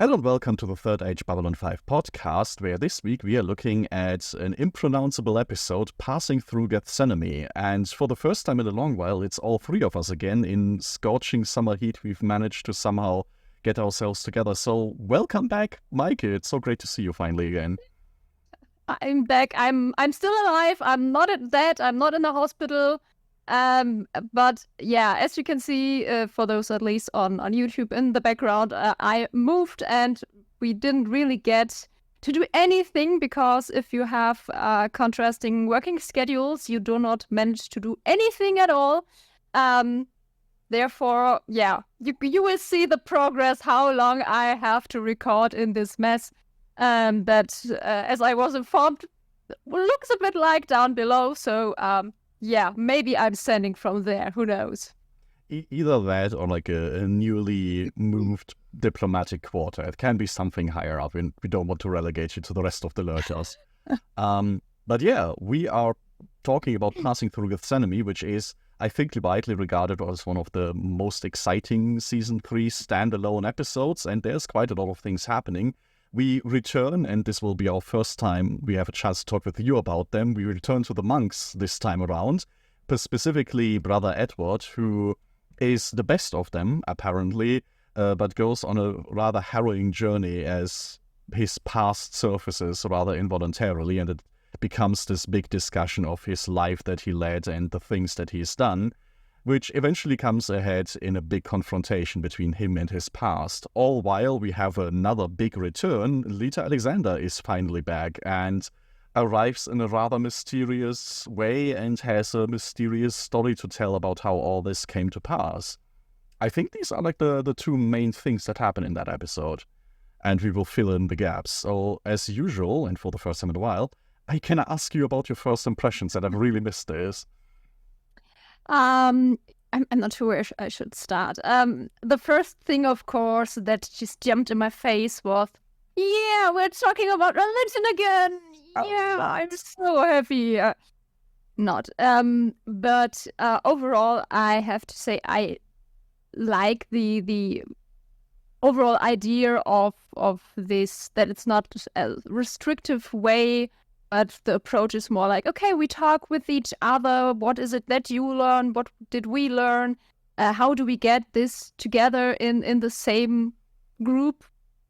Hello and welcome to the Third Age Babylon 5 podcast, where this week we are looking at an impronounceable episode, Passing Through Gethsemane. And for the first time in a long while, it's all three of us again. In scorching summer heat, we've managed to somehow get ourselves together. So welcome back, Meike. It's so great to see you finally again. I'm back. I'm still alive. I'm not dead. I'm not in the hospital. But yeah, as you can see, for those at least on YouTube in the background, I moved and we didn't really get to do anything because if you have contrasting working schedules, you do not manage to do anything at all. Therefore, yeah, you will see the progress, how long I have to record in this mess. That, as I was informed, looks a bit like down below. So, yeah, maybe I'm sending from there. Who knows? Either that or like a newly moved diplomatic quarter. It can be something higher up, and we don't want to relegate you to the rest of the lurchers. But yeah, we are talking about Passing Through Gethsemane, which is, I think, widely regarded as one of the most exciting Season 3 standalone episodes, and there's quite a lot of things happening. We return, and this will be our first time we have a chance to talk with you about them. We return to the monks this time around, specifically Brother Edward, who is the best of them, apparently, but goes on a rather harrowing journey as his past surfaces rather involuntarily, and it becomes this big discussion of his life that he led and the things that he's done, which eventually comes ahead in a big confrontation between him and his past. All while we have another big return. Lita Alexander is finally back and arrives in a rather mysterious way and has a mysterious story to tell about how all this came to pass. I think these are like the two main things that happen in that episode, and we will fill in the gaps. So, as usual, and for the first time in a while, I can ask you about your first impressions, and I've really missed this. I'm not sure where I should start. The first thing, of course, that just jumped in my face was, yeah, we're talking about religion again. Yeah, I'm so happy. Not. But overall, I have to say I like the overall idea of this, that it's not a restrictive way, but the approach is more like, okay, we talk with each other. What is it that you learn? What did we learn? How do we get this together in the same group?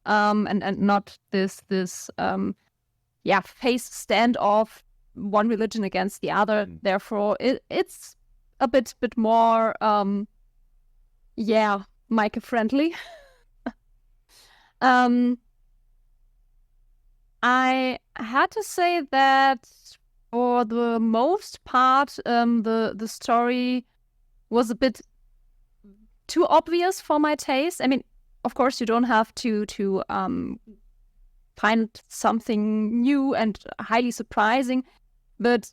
And not this face standoff, one religion against the other. Therefore, it's a bit more, Meike friendly. I had to say that for the most part, the story was a bit too obvious for my taste. I mean, of course, you don't have to find something new and highly surprising, but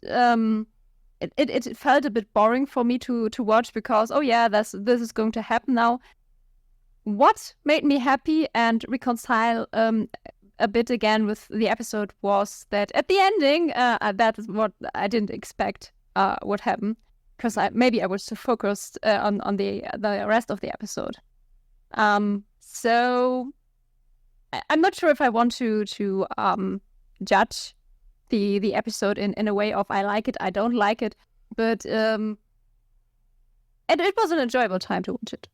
it felt a bit boring for me to watch because, oh yeah, this is going to happen now. What made me happy and reconcile a bit again with the episode was that at the ending, that is what I didn't expect would happen, because maybe I was too focused on the rest of the episode. So I'm not sure if I want to judge the episode in a way of I like it, I don't like it, but and it was an enjoyable time to watch it.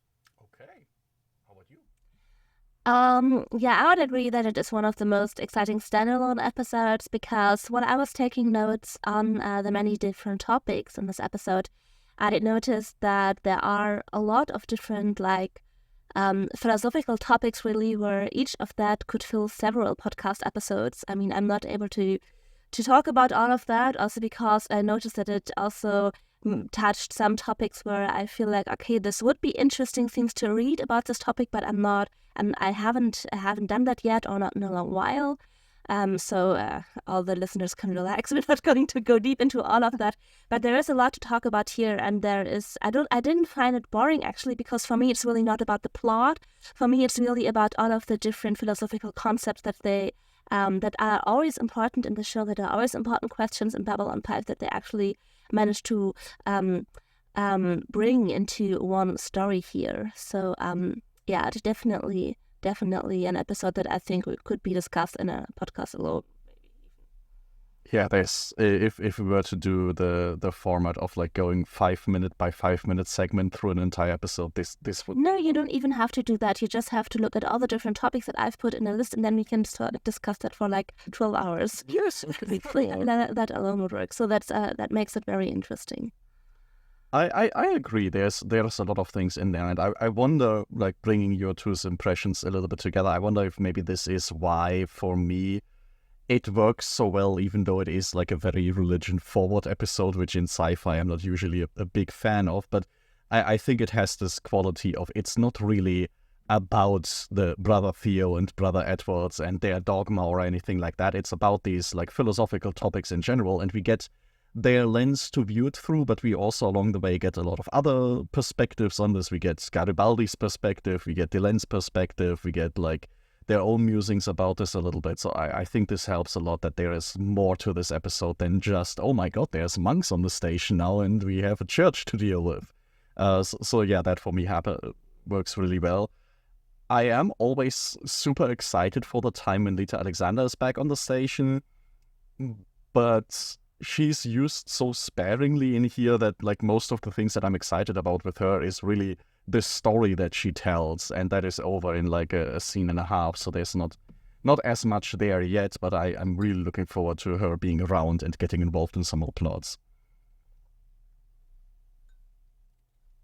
Yeah, I would agree that it is one of the most exciting standalone episodes because when I was taking notes on the many different topics in this episode, I did notice that there are a lot of different philosophical topics really where each of that could fill several podcast episodes. I mean, I'm not able to talk about all of that also because I noticed that it also touched some topics where I feel like, okay, this would be interesting things to read about this topic, but I'm not, and I haven't done that yet or not in a long while. So all the listeners can relax. We're not going to go deep into all of that, but there is a lot to talk about here, and there is. I didn't find it boring actually, because for me it's really not about the plot. For me, it's really about all of the different philosophical concepts that they that are always important in the show, that are always important questions in Babylon 5 that they actually managed to bring into one story here. So yeah, it definitely definitely an episode that I think could be discussed in a podcast alone. Yeah, there's if we were to do the format of like going 5-minute by 5-minute segment through an entire episode, this would. No, you don't even have to do that. You just have to look at all the different topics that I've put in a list, and then we can discuss that for like 12 hours. Yes, That alone would work. So that makes it very interesting. I agree. There's a lot of things in there, and I wonder, like bringing your two impressions a little bit together, I wonder if maybe this is why for me it works so well, even though it is like a very religion-forward episode, which in sci-fi I'm not usually a big fan of. But I think it has this quality of it's not really about the brother Theo and brother Edwards and their dogma or anything like that. It's about these like philosophical topics in general, and we get their lens to view it through, but we also along the way get a lot of other perspectives on this. We get Garibaldi's perspective, we get Dylan's perspective, we get like their own musings about this a little bit. So I think this helps a lot that there is more to this episode than just, oh my god, there's monks on the station now and we have a church to deal with. So yeah, that for me works really well. I am always super excited for the time when Lita Alexander is back on the station, but she's used so sparingly in here that like most of the things that I'm excited about with her is really the story that she tells, and that is over in like a scene and a half, so there's not as much there yet, but I'm really looking forward to her being around and getting involved in some more plots.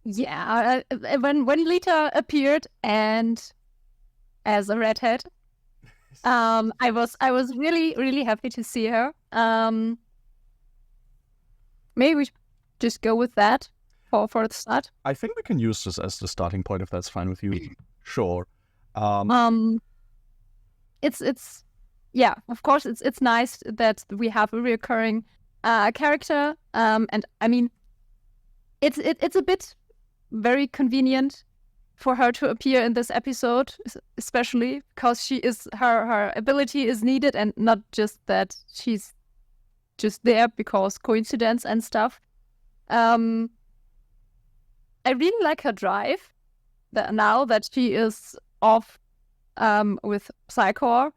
Yeah, when Lita appeared and as a redhead, I was really, really happy to see her. Maybe we should just go with that for the start. I think we can use this as the starting point if that's fine with you. Sure. It's yeah, of course it's nice that we have a recurring character. And I mean, it's a bit very convenient for her to appear in this episode, especially because she is her ability is needed, and not just that she's just there because coincidence and stuff. I really like her drive now that she is off with Psychor.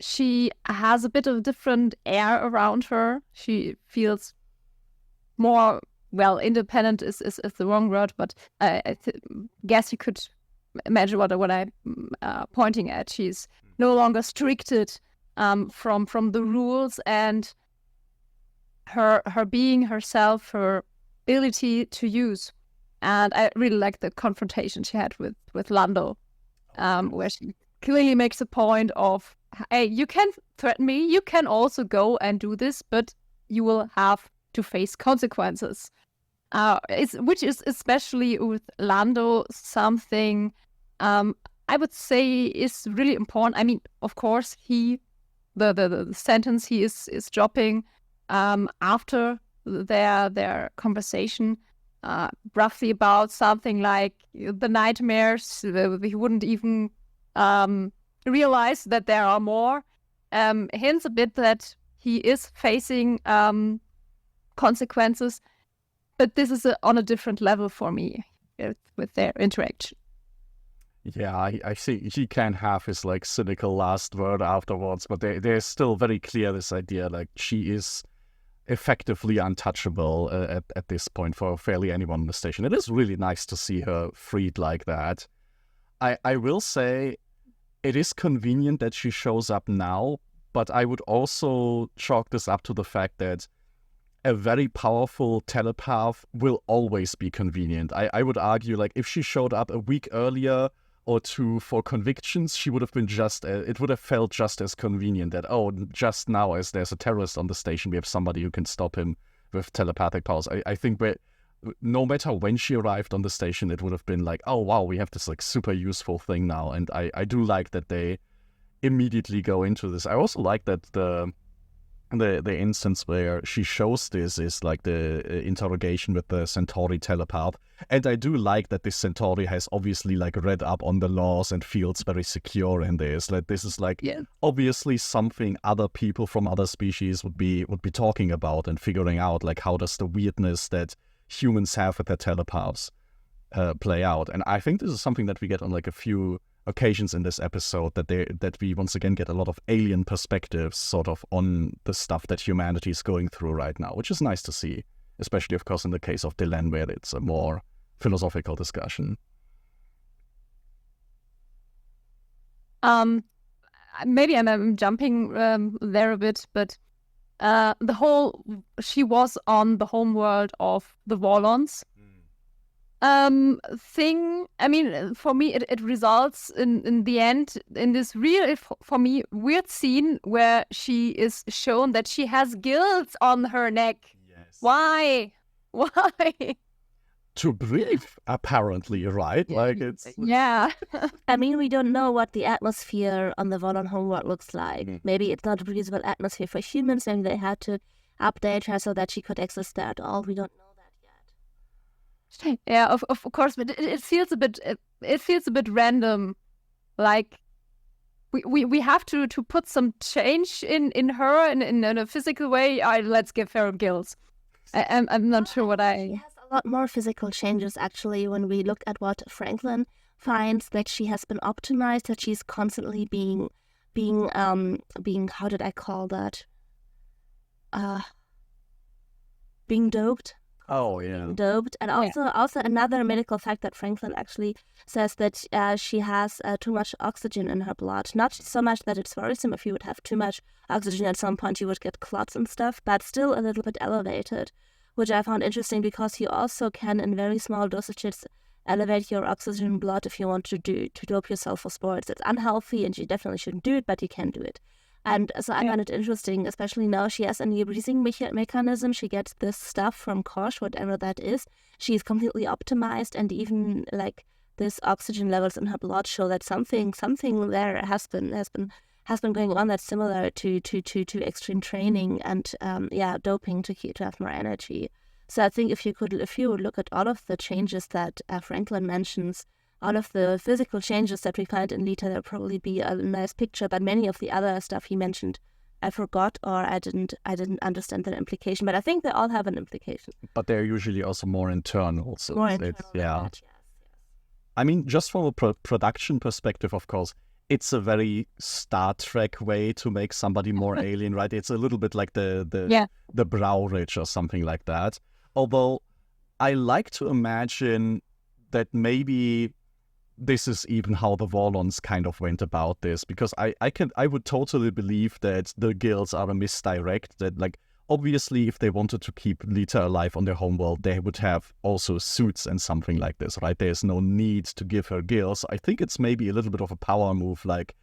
She has a bit of different air around her. She feels more, well, independent is the wrong word, but I guess you could imagine what I'm pointing at. She's no longer restricted from the rules, and her being herself, her ability to use. And I really like the confrontation she had with Lando, where she clearly makes a point of, hey, you can threaten me, you can also go and do this, but you will have to face consequences. Which is especially with Lando something I would say is really important. I mean, of course, the sentence he is dropping after their conversation, roughly about something like the nightmares. He wouldn't even realize that there are more. Hints a bit that he is facing consequences, but this is on a different level for me with their interaction. Yeah, I see. He can have his like cynical last word afterwards, but there's still very clear this idea like she is effectively untouchable at this point for fairly anyone on the station. It is really nice to see her freed like that. I will say it is convenient that she shows up now, but I would also chalk this up to the fact that a very powerful telepath will always be convenient. I would argue like if she showed up a week earlier or two for convictions, she would have been it would have felt just as convenient that, oh, just now as there's a terrorist on the station, we have somebody who can stop him with telepathic powers. I think no matter when she arrived on the station, it would have been like, oh, wow, we have this like super useful thing now. And I do like that they immediately go into this. I also like that the instance where she shows this is like the interrogation with the Centauri telepath. And I do like that this Centauri has obviously like read up on the laws and feels very secure in this. Like this is like obviously something other people from other species would be talking about and figuring out, like how does the weirdness that humans have with their telepaths play out. And I think this is something that we get on like a few occasions in this episode, that we once again get a lot of alien perspectives sort of on the stuff that humanity is going through right now, which is nice to see, especially of course in the case of Dylan, where it's a more philosophical discussion. Maybe I'm jumping there a bit, but she was on the homeworld of the Wallons thing. I mean, for me, it results in the end in this real, for me, weird scene where she is shown that she has gills on her neck. Yes. Why? To breathe, apparently, right? Like it's... Yeah. I mean, we don't know what the atmosphere on the Wallon homeworld looks like. Maybe it's not a breathable atmosphere for humans. Maybe they had to update her so that she could exist there at all. We don't know that yet. Yeah, of course, but it feels a bit random. Like we have to put some change in her in a physical way. Let's give her gills. I'm not sure what I... She has a lot more physical changes, actually, when we look at what Franklin finds, that she has been optimized, that she's constantly being how did I call that? Being doped. Oh, yeah. Doped. And also another medical fact that Franklin actually says that she has too much oxygen in her blood. Not so much that it's worrisome. If you would have too much oxygen at some point, you would get clots and stuff, but still a little bit elevated, which I found interesting because you also can, in very small dosages, elevate your oxygen blood if you want to dope yourself for sports. It's unhealthy and you definitely shouldn't do it, but you can do it. And so I found it interesting, especially now she has a new breathing mechanism. She gets this stuff from Kosh, whatever that is. She's completely optimized, and even like this oxygen levels in her blood show that something there has been going on that's similar to extreme training and doping to have more energy. So I think if you would look at all of the changes that Franklin mentions, all of the physical changes that we find in Lita, there'll probably be a nice picture. But many of the other stuff he mentioned, I forgot, or I didn't understand the implication. But I think they all have an implication. But they're usually also more internal. So More internal than yeah. that, yes. I mean, just from a production perspective, of course, it's a very Star Trek way to make somebody more alien, right? It's a little bit like the Brow Ridge or something like that. Although I like to imagine that maybe this is even how the Wallons kind of went about this, because I would totally believe that the gills are a misdirect, that like obviously if they wanted to keep Lita alive on their homeworld, they would have also suits and something like this, right? There's no need to give her gills. I think it's maybe a little bit of a power move, like,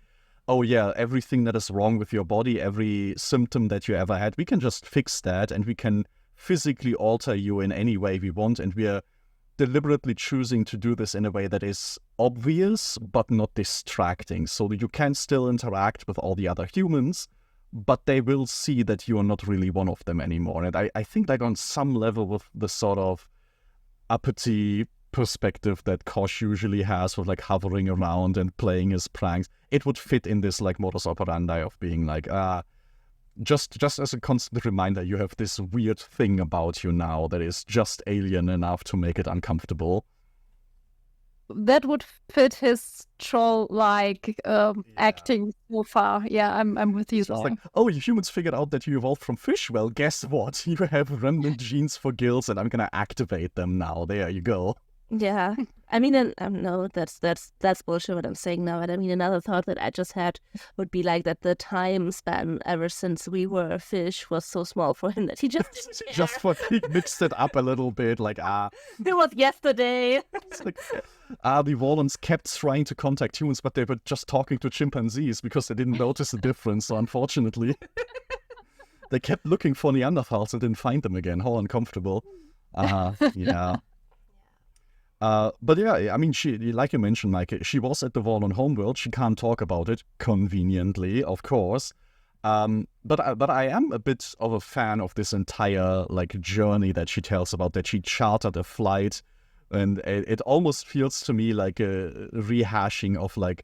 oh yeah, everything that is wrong with your body, every symptom that you ever had, we can just fix that and we can physically alter you in any way we want, and we are deliberately choosing to do this in a way that is obvious but not distracting, so that you can still interact with all the other humans, but they will see that you are not really one of them anymore. And I think like on some level, with the sort of uppity perspective that Kosh usually has with like hovering around and playing his pranks, it would fit in this like modus operandi of being like, just as a constant reminder, you have this weird thing about you now that is just alien enough to make it uncomfortable. That would fit his troll-like acting so far. Yeah, I'm with you. It's just like, oh, you humans figured out that you evolved from fish. Well, guess what? You have remnant genes for gills, and I'm gonna activate them now. There you go. Yeah, I mean, no, that's bullshit what I'm saying now. And I mean, another thought that I just had would be like that the time span ever since we were a fish was so small for him that he just didn't care. Just for he mixed it up a little bit, like it was yesterday. It's like, the Wallons kept trying to contact humans, but they were just talking to chimpanzees because they didn't notice the difference. So unfortunately, they kept looking for Neanderthals and didn't find them again. How uncomfortable. Yeah. But yeah, I mean, she, like you mentioned, Meike, she was at the Wallon homeworld. She can't talk about it, conveniently, of course. But I am a bit of a fan of this entire like journey that she tells about, that she chartered a flight, and it almost feels to me like a rehashing of like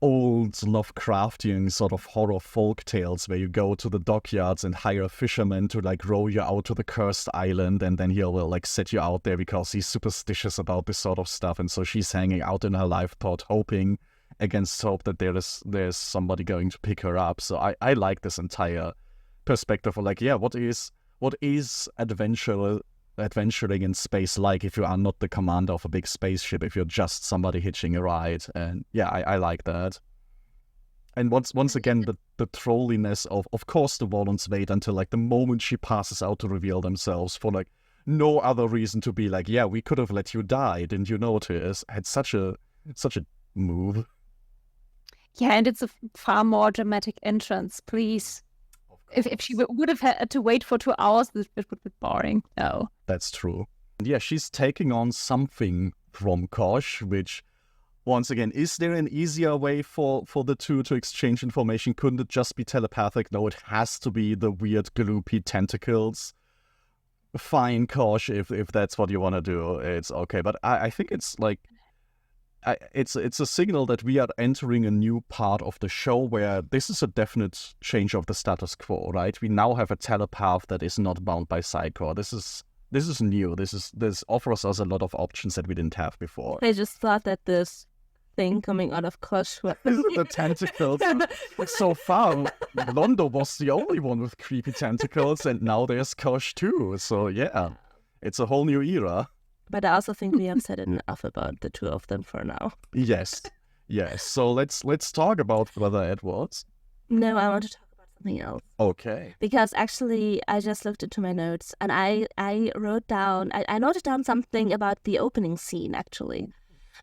old Lovecraftian sort of horror folk tales where you go to the dockyards and hire a fisherman to like row you out to the cursed island, and then he will like set you out there because he's superstitious about this sort of stuff, and so she's hanging out in her lifeboat hoping against hope that there's somebody going to pick her up. So I like this entire perspective of like, yeah, what is adventuring in space like if you are not the commander of a big spaceship, if you're just somebody hitching a ride. And yeah, I like that. And once again, the trolliness of course the Warlords wait until like the moment she passes out to reveal themselves for like no other reason to be like, yeah, we could have let you die, didn't you notice? Had such a move. Yeah, and it's a far more dramatic entrance, please. If she would have had to wait for 2 hours, this bit would be boring. No. That's true. And yeah, she's taking on something from Kosh, which, once again, is there an easier way for the two to exchange information? Couldn't it just be telepathic? No, it has to be the weird gloopy tentacles. Fine, Kosh, if that's what you want to do, it's okay. But I think it's like... It's a signal that we are entering a new part of the show where this is a definite change of the status quo, right? We now have a telepath that is not bound by Psycho. This is new. This offers us a lot of options that we didn't have before. I just thought that this thing coming out of Kosh was... The tentacles. So far, Londo was the only one with creepy tentacles, and now there's Kosh too. So yeah, it's a whole new era. But I also think we have said enough about the two of them for now. Yes. So let's talk about Brother Edwards. No, I want to talk about something else. Okay. Because actually, I just looked into my notes and I wrote down, I noted down something about the opening scene, actually.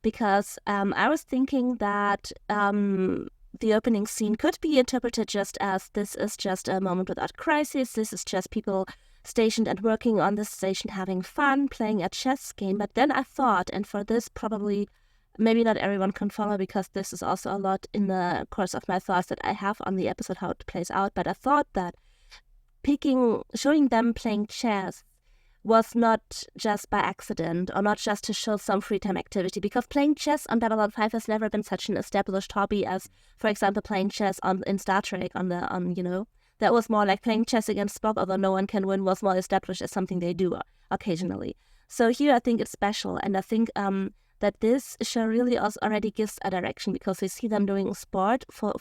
Because I was thinking that the opening scene could be interpreted just as this is just a moment without crisis. This is just people stationed and working on the station having fun, playing a chess game. But then I thought, and for this probably maybe not everyone can follow because this is also a lot in the course of my thoughts that I have on the episode, how it plays out. But I thought that showing them playing chess was not just by accident or not just to show some free time activity, because playing chess on Babylon 5 has never been such an established hobby as, for example, playing chess in Star Trek that was more like playing chess against Spock, although no one can win, was more established as something they do occasionally. So here I think it's special, and I think that this show really also already gives a direction, because we see them doing sport for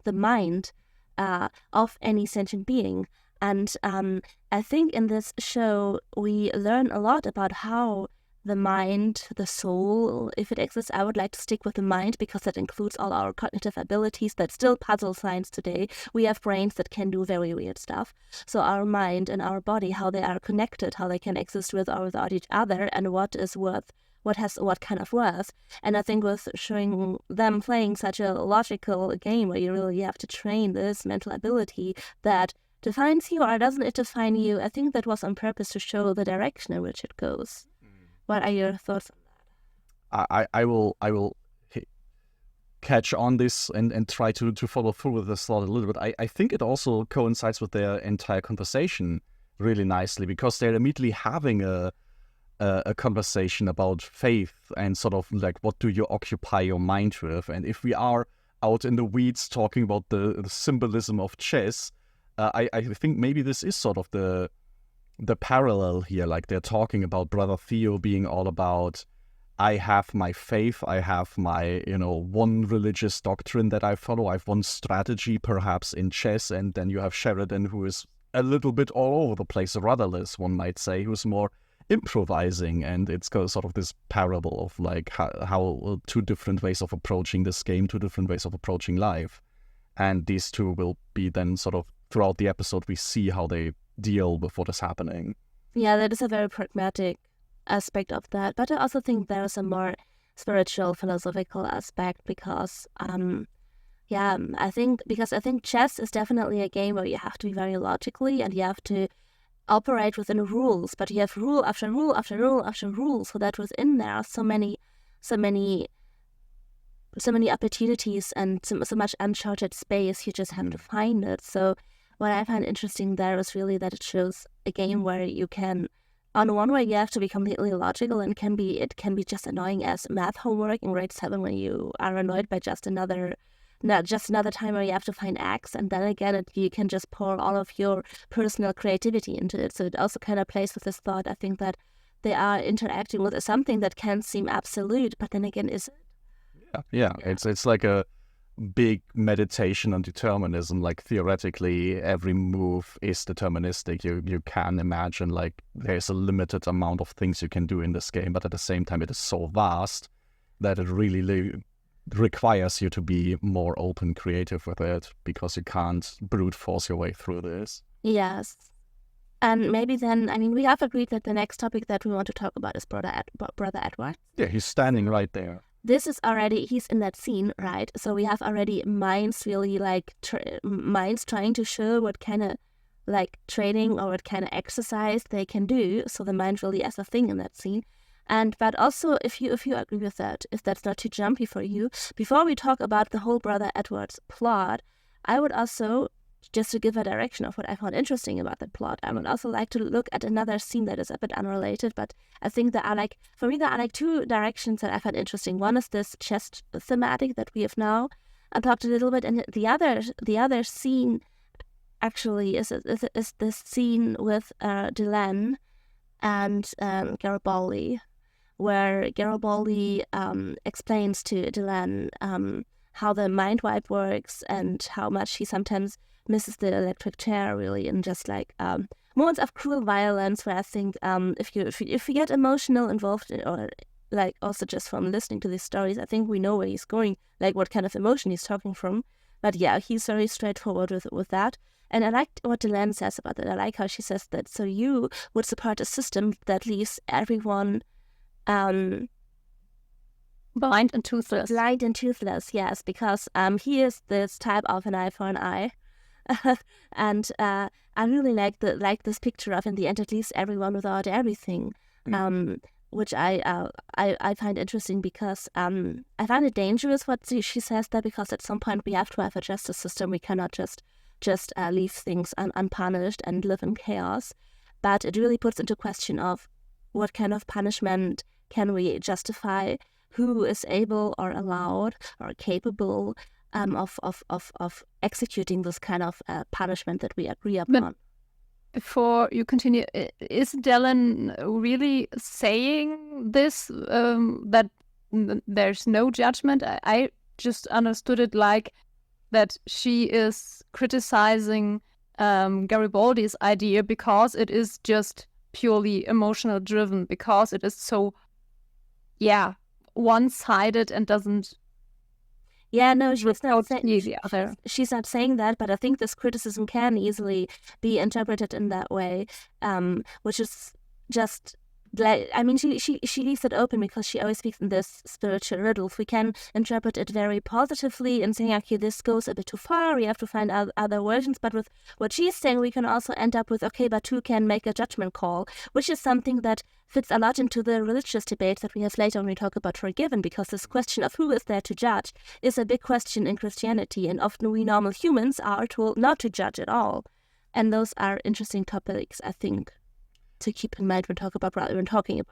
the mind of any sentient being. And I think in this show we learn a lot about how the mind, the soul, if it exists, I would like to stick with the mind because that includes all our cognitive abilities that still puzzle science today. We have brains that can do very weird stuff. So our mind and our body, how they are connected, how they can exist with or without each other, and what is worth, what has what kind of worth. And I think with showing them playing such a logical game where you really have to train this mental ability that defines you or doesn't it define you, I think that was on purpose to show the direction in which it goes. What are your thoughts on that? I will catch on this and try to follow through with this thought a little bit. I think it also coincides with their entire conversation really nicely, because they're immediately having a conversation about faith and sort of like, what do you occupy your mind with? And if we are out in the weeds talking about the symbolism of chess, I think maybe this is sort of the parallel here. Like, they're talking about Brother Theo being all about, I have my faith, I have my, one religious doctrine that I follow, I have one strategy perhaps in chess, and then you have Sheridan, who is a little bit all over the place, rudderless, one might say, who's more improvising. And it's got sort of this parable of like how two different ways of approaching this game, two different ways of approaching life. And these two will be then sort of, throughout the episode, we see how they deal with what is happening. Yeah, that is a very pragmatic aspect of that. But I also think there is a more spiritual, philosophical aspect because, I think chess is definitely a game where you have to be very logically and you have to operate within rules, but you have rule after rule after rule after rule, so that within there are so many opportunities and so much uncharted space. You just have to find it. So what I find interesting there is really that it shows a game where you can on one way you have to be completely logical, and it can be just annoying as math homework in grade 7 when you are annoyed by just another time where you have to find X, and then again you can just pour all of your personal creativity into it. So it also kind of plays with this thought, I think, that they are interacting with something that can seem absolute, but then again is it? Yeah. It's like a big meditation on determinism. Like theoretically every move is deterministic. You can imagine like there's a limited amount of things you can do in this game, but at the same time it is so vast that it really requires you to be more open, creative with it, because you can't brute force your way through this. Yes. And maybe then, I mean, we have agreed that the next topic that we want to talk about is Brother Edward. Yeah, he's standing right there. This is already, he's in that scene, right? So we have already minds really like, minds trying to show what kind of like training or what kind of exercise they can do. So the mind really as a thing in that scene. But also, if you agree with that, if that's not too jumpy for you, before we talk about the whole Brother Edward's plot, I would also, just to give a direction of what I found interesting about the plot, I would also like to look at another scene that is a bit unrelated, but I think there are like two directions that I find interesting. One is this chest thematic that we have now talked a little bit, and the other scene actually is this scene with Dylan and Garibaldi, where Garibaldi explains to Dylan how the mind wipe works and how much he sometimes misses the electric chair, really, and just like moments of cruel violence where I think if you get emotional involved or like also just from listening to these stories, I think we know where he's going, like what kind of emotion he's talking from. But yeah, he's very straightforward with that. And I liked what Delenn says about that. I like how she says that, so you would support a system that leaves everyone blind and toothless. Blind and toothless, yes, because he is this type of an eye for an eye. And I really like this picture of, in the end, at least everyone without everything, which I find interesting, because I find it dangerous what she says there, because at some point we have to have a justice system. We cannot just leave things unpunished and live in chaos. But it really puts into question of what kind of punishment can we justify, who is able or allowed or capable of executing this kind of punishment that we agree upon. But before you continue, is Dylan really saying this, that there's no judgment? I just understood it like that she is criticizing Garibaldi's idea because it is just purely emotional driven, because it is so, one-sided and doesn't. Yeah, no, she's not saying that, but I think this criticism can easily be interpreted in that way, which is just like, I mean, she leaves it open because she always speaks in this spiritual riddles. We can interpret it very positively and saying, okay, this goes a bit too far, we have to find other versions. But with what she's saying, we can also end up with, okay, but who can make a judgment call, which is something that fits a lot into the religious debates that we have later when we talk about forgiven, because this question of who is there to judge is a big question in Christianity, and often we normal humans are told not to judge at all. And those are interesting topics, I think, to keep in mind when talking about Brother Edwards here.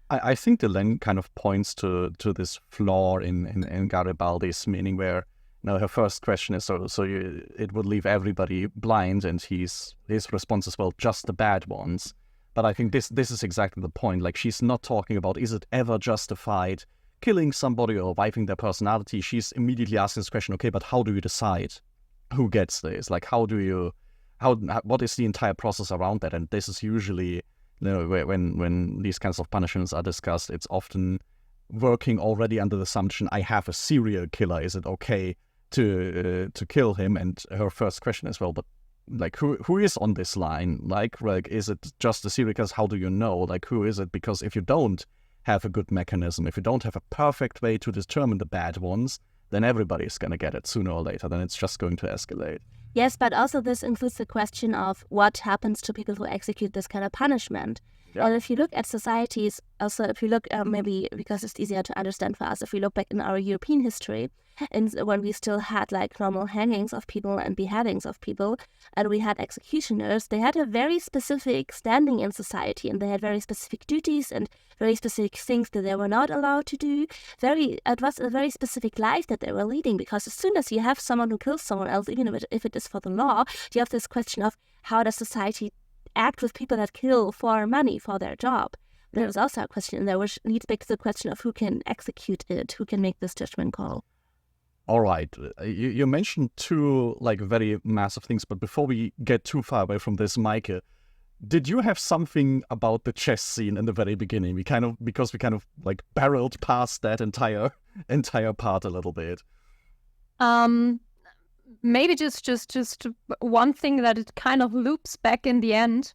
I think Delenn kind of points to this flaw in Garibaldi's meaning, where her first question is it would leave everybody blind, and his response is, well, just the bad ones. But I think this is exactly the point. Like, she's not talking about, is it ever justified killing somebody or wiping their personality? She's immediately asking this question, okay, but how do you decide who gets this? Like, what is the entire process around that? And this is usually, when these kinds of punishments are discussed, it's often working already under the assumption, I have a serial killer. Is it okay to kill him? And her first question is, well, but like, who is on this line? Like, is it just a serial killer? How do you know? Like, who is it? Because if you don't have a good mechanism, if you don't have a perfect way to determine the bad ones, then everybody's going to get it sooner or later. Then it's just going to escalate. Yes, but also this includes the question of what happens to people who execute this kind of punishment. And if you look at societies, also if you look, maybe because it's easier to understand for us, if we look back in our European history, and when we still had like normal hangings of people and beheadings of people, and we had executioners, they had a very specific standing in society, and they had very specific duties and very specific things that they were not allowed to do. It was a very specific life that they were leading, because as soon as you have someone who kills someone else, even if it is for the law, you have this question of how does society act with people that kill for money, for their job. There was also a question there, which leads back to the question of who can execute it, who can make this judgment call. All right. You mentioned two like very massive things, but before we get too far away from this, Meike, did you have something about the chess scene in the very beginning? Because we kind of like barreled past that entire part a little bit. Maybe just one thing that it kind of loops back in the end,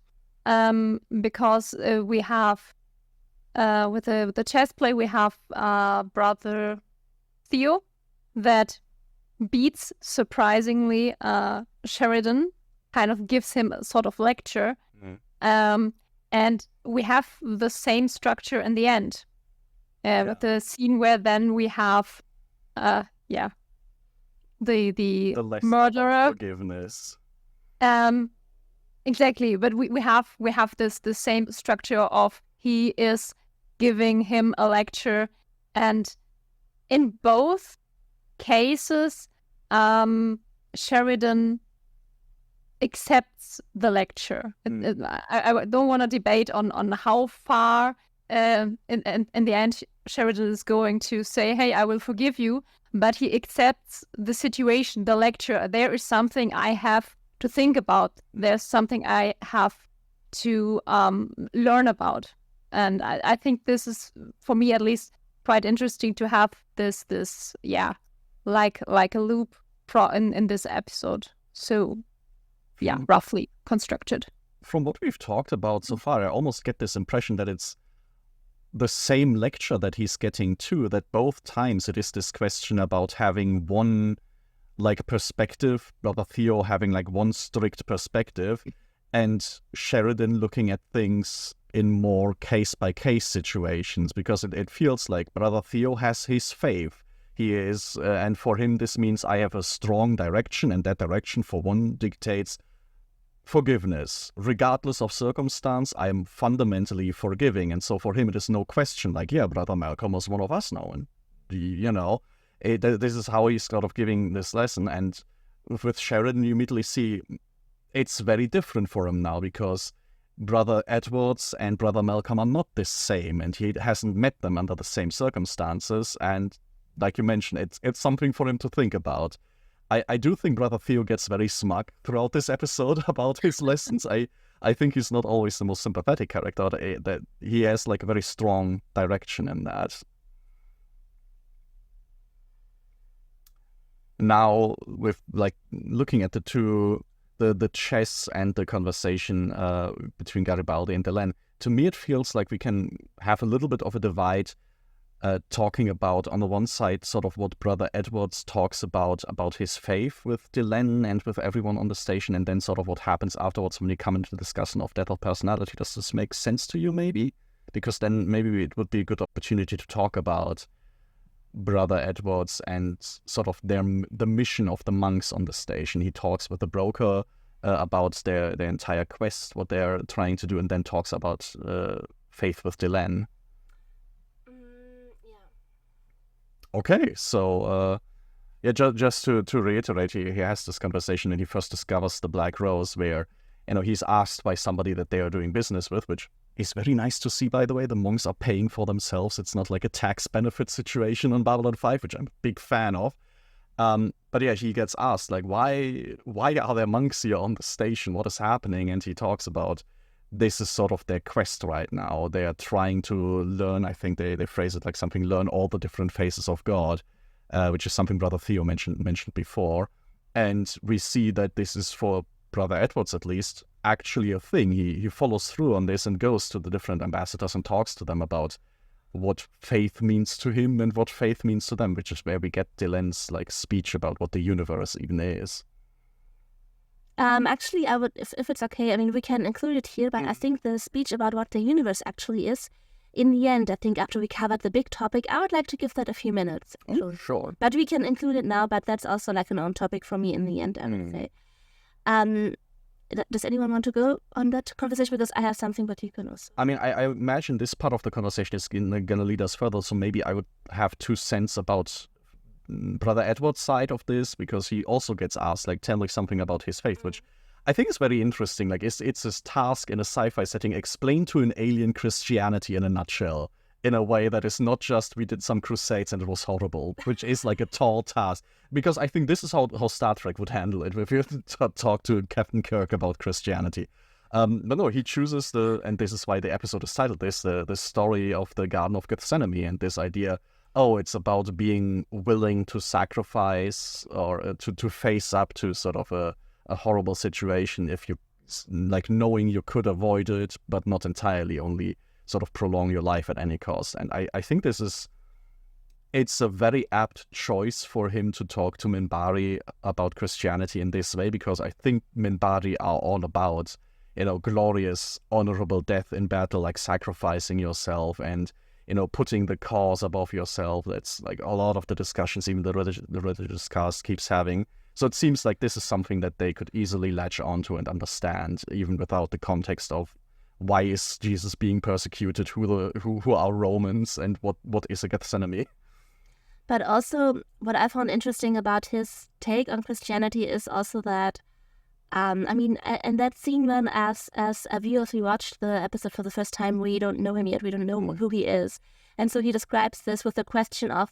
because we have with the chess play we have brother Theo that beats surprisingly Sheridan, kind of gives him a sort of lecture, and we have the same structure in the end, with the scene where then we have the murderer, forgiveness. Exactly, but we have the same structure of he is giving him a lecture, and in both cases Sheridan accepts the lecture. I don't want to debate on how far in the end Sheridan is going to say, hey, I will forgive you, but he accepts the situation, the lecture. There is something I have to think about. There's something I have to learn about. And I think this is, for me at least, quite interesting to have this like a loop in this episode. So, roughly constructed. From what we've talked about so far, I almost get this impression that it's the same lecture that he's getting too, that both times it is this question about having one like perspective, Brother Theo having like one strict perspective, and Sheridan looking at things in more case-by-case situations, because it feels like Brother Theo has his faith. He is, and for him this means I have a strong direction, and that direction for one dictates forgiveness. Regardless of circumstance, I am fundamentally forgiving, and so for him it is no question like, yeah, Brother Malcolm was one of us now, and this is how he's sort of giving this lesson. And with Sheridan you immediately see it's very different for him now, because Brother Edwards and Brother Malcolm are not the same, and he hasn't met them under the same circumstances, and like you mentioned, it's something for him to think about. I do think Brother Theo gets very smug throughout this episode about his lessons. I think he's not always the most sympathetic character, that he has like a very strong direction in that. Now, with like looking at the chess and the conversation between Garibaldi and Delenn, to me it feels like we can have a little bit of a divide, talking about, on the one side, sort of what Brother Edwards talks about his faith with Delenn and with everyone on the station, and then sort of what happens afterwards when you come into the discussion of death of personality. Does this make sense to you, maybe? Because then maybe it would be a good opportunity to talk about Brother Edwards and sort of the mission of the monks on the station. He talks with the broker about their entire quest, what they're trying to do, and then talks about faith with Delenn. Okay, so just to reiterate, he has this conversation, and he first discovers the Black Rose, where he's asked by somebody that they are doing business with, which is very nice to see, by the way. The monks are paying for themselves. It's not like a tax benefit situation on Babylon 5, which I'm a big fan of. But yeah, he gets asked, like, why are there monks here on the station? What is happening? And he talks about this is sort of their quest right now. They are trying to learn, I think they phrase it like something, learn all the different faces of God, which is something Brother Theo mentioned before. And we see that this is, for Brother Edwards at least, actually a thing. He follows through on this and goes to the different ambassadors and talks to them about what faith means to him and what faith means to them, which is where we get Delenn's like speech about what the universe even is. Actually, I would, if it's okay, I mean, we can include it here, but I think the speech about what the universe actually is, in the end, I think after we covered the big topic, I would like to give that a few minutes. Actually. Sure. But we can include it now, but that's also like an own topic for me in the end, I would say. Does anyone want to go on that conversation? Because I have something, but you can also. I mean, I imagine this part of the conversation is going to lead us further, so maybe I would have 2 cents about Brother Edward's side of this, because he also gets asked, like, tell me something about his faith, which I think is very interesting. Like, it's his task in a sci-fi setting, explain to an alien Christianity in a nutshell, in a way that is not just we did some crusades and it was horrible, which is like a tall task. Because I think this is how Star Trek would handle it, if you talk to Captain Kirk about Christianity. But no, he chooses and this is why the episode is titled this, the story of the Garden of Gethsemane, and this idea, it's about being willing to sacrifice or to face up to sort of a horrible situation if you, like, knowing you could avoid it, but not entirely, only sort of prolong your life at any cost. And I think it's a very apt choice for him to talk to Minbari about Christianity in this way, because I think Minbari are all about, glorious, honorable death in battle, like sacrificing yourself and, putting the cause above yourself. That's like a lot of the discussions even the religious cast keeps having. So it seems like this is something that they could easily latch onto and understand, even without the context of why is Jesus being persecuted, who are Romans, and what is a Gethsemane. But also, what I found interesting about his take on Christianity is also that, and that scene when, as a viewers, we watched the episode for the first time, we don't know him yet, we don't know who he is. And so he describes this with the question of,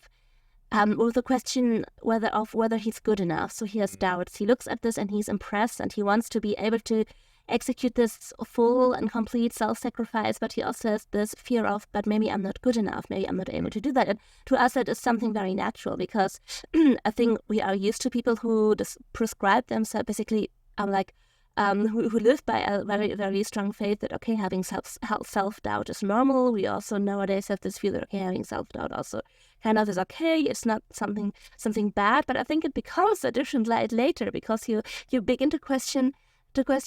whether he's good enough. So he has doubts. He looks at this and he's impressed and he wants to be able to execute this full and complete self-sacrifice, but he also has this fear of, but maybe I'm not good enough, maybe I'm not able to do that. And to us, that is something very natural, because I think we are used to people who prescribe themselves, basically, who live by a very, very strong faith that, okay, having self-doubt is normal. We also nowadays have this view that, okay, having self-doubt also kind of is okay. It's not something bad, but I think it becomes a different light later, because you begin to question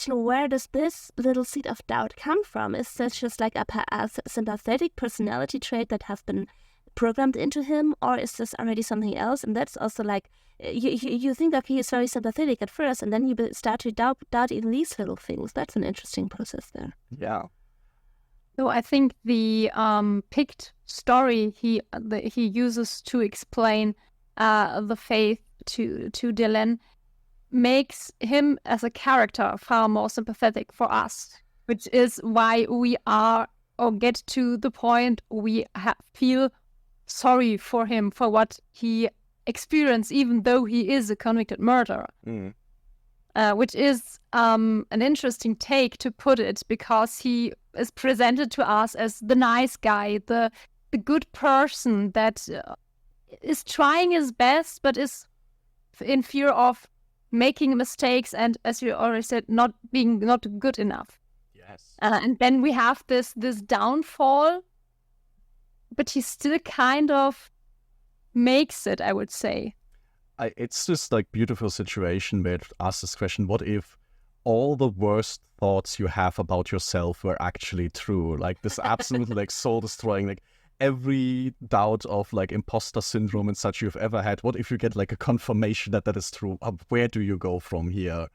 where does this little seed of doubt come from? Is this just like a sympathetic personality trait that has been programmed into him, or is this already something else? And that's also like, you think that he is very sympathetic at first, and then you start to doubt even these little things. That's an interesting process there. Yeah. So I think the picked story he uses to explain the faith to Dylan makes him as a character far more sympathetic for us, which is why we are, or get to the point we feel sorry for him for what he experienced, even though he is a convicted murderer. Which is an interesting take to put it, because he is presented to us as the nice guy, the good person that is trying his best, but is in fear of making mistakes and, as you already said, not good enough. Yes. And then we have this downfall, but he still kind of makes it, I would say. It's just like beautiful situation where it asks this question: what if all the worst thoughts you have about yourself were actually true? Like this absolutely like soul destroying, like every doubt of like imposter syndrome and such you've ever had. What if you get like a confirmation that is true? Where do you go from here?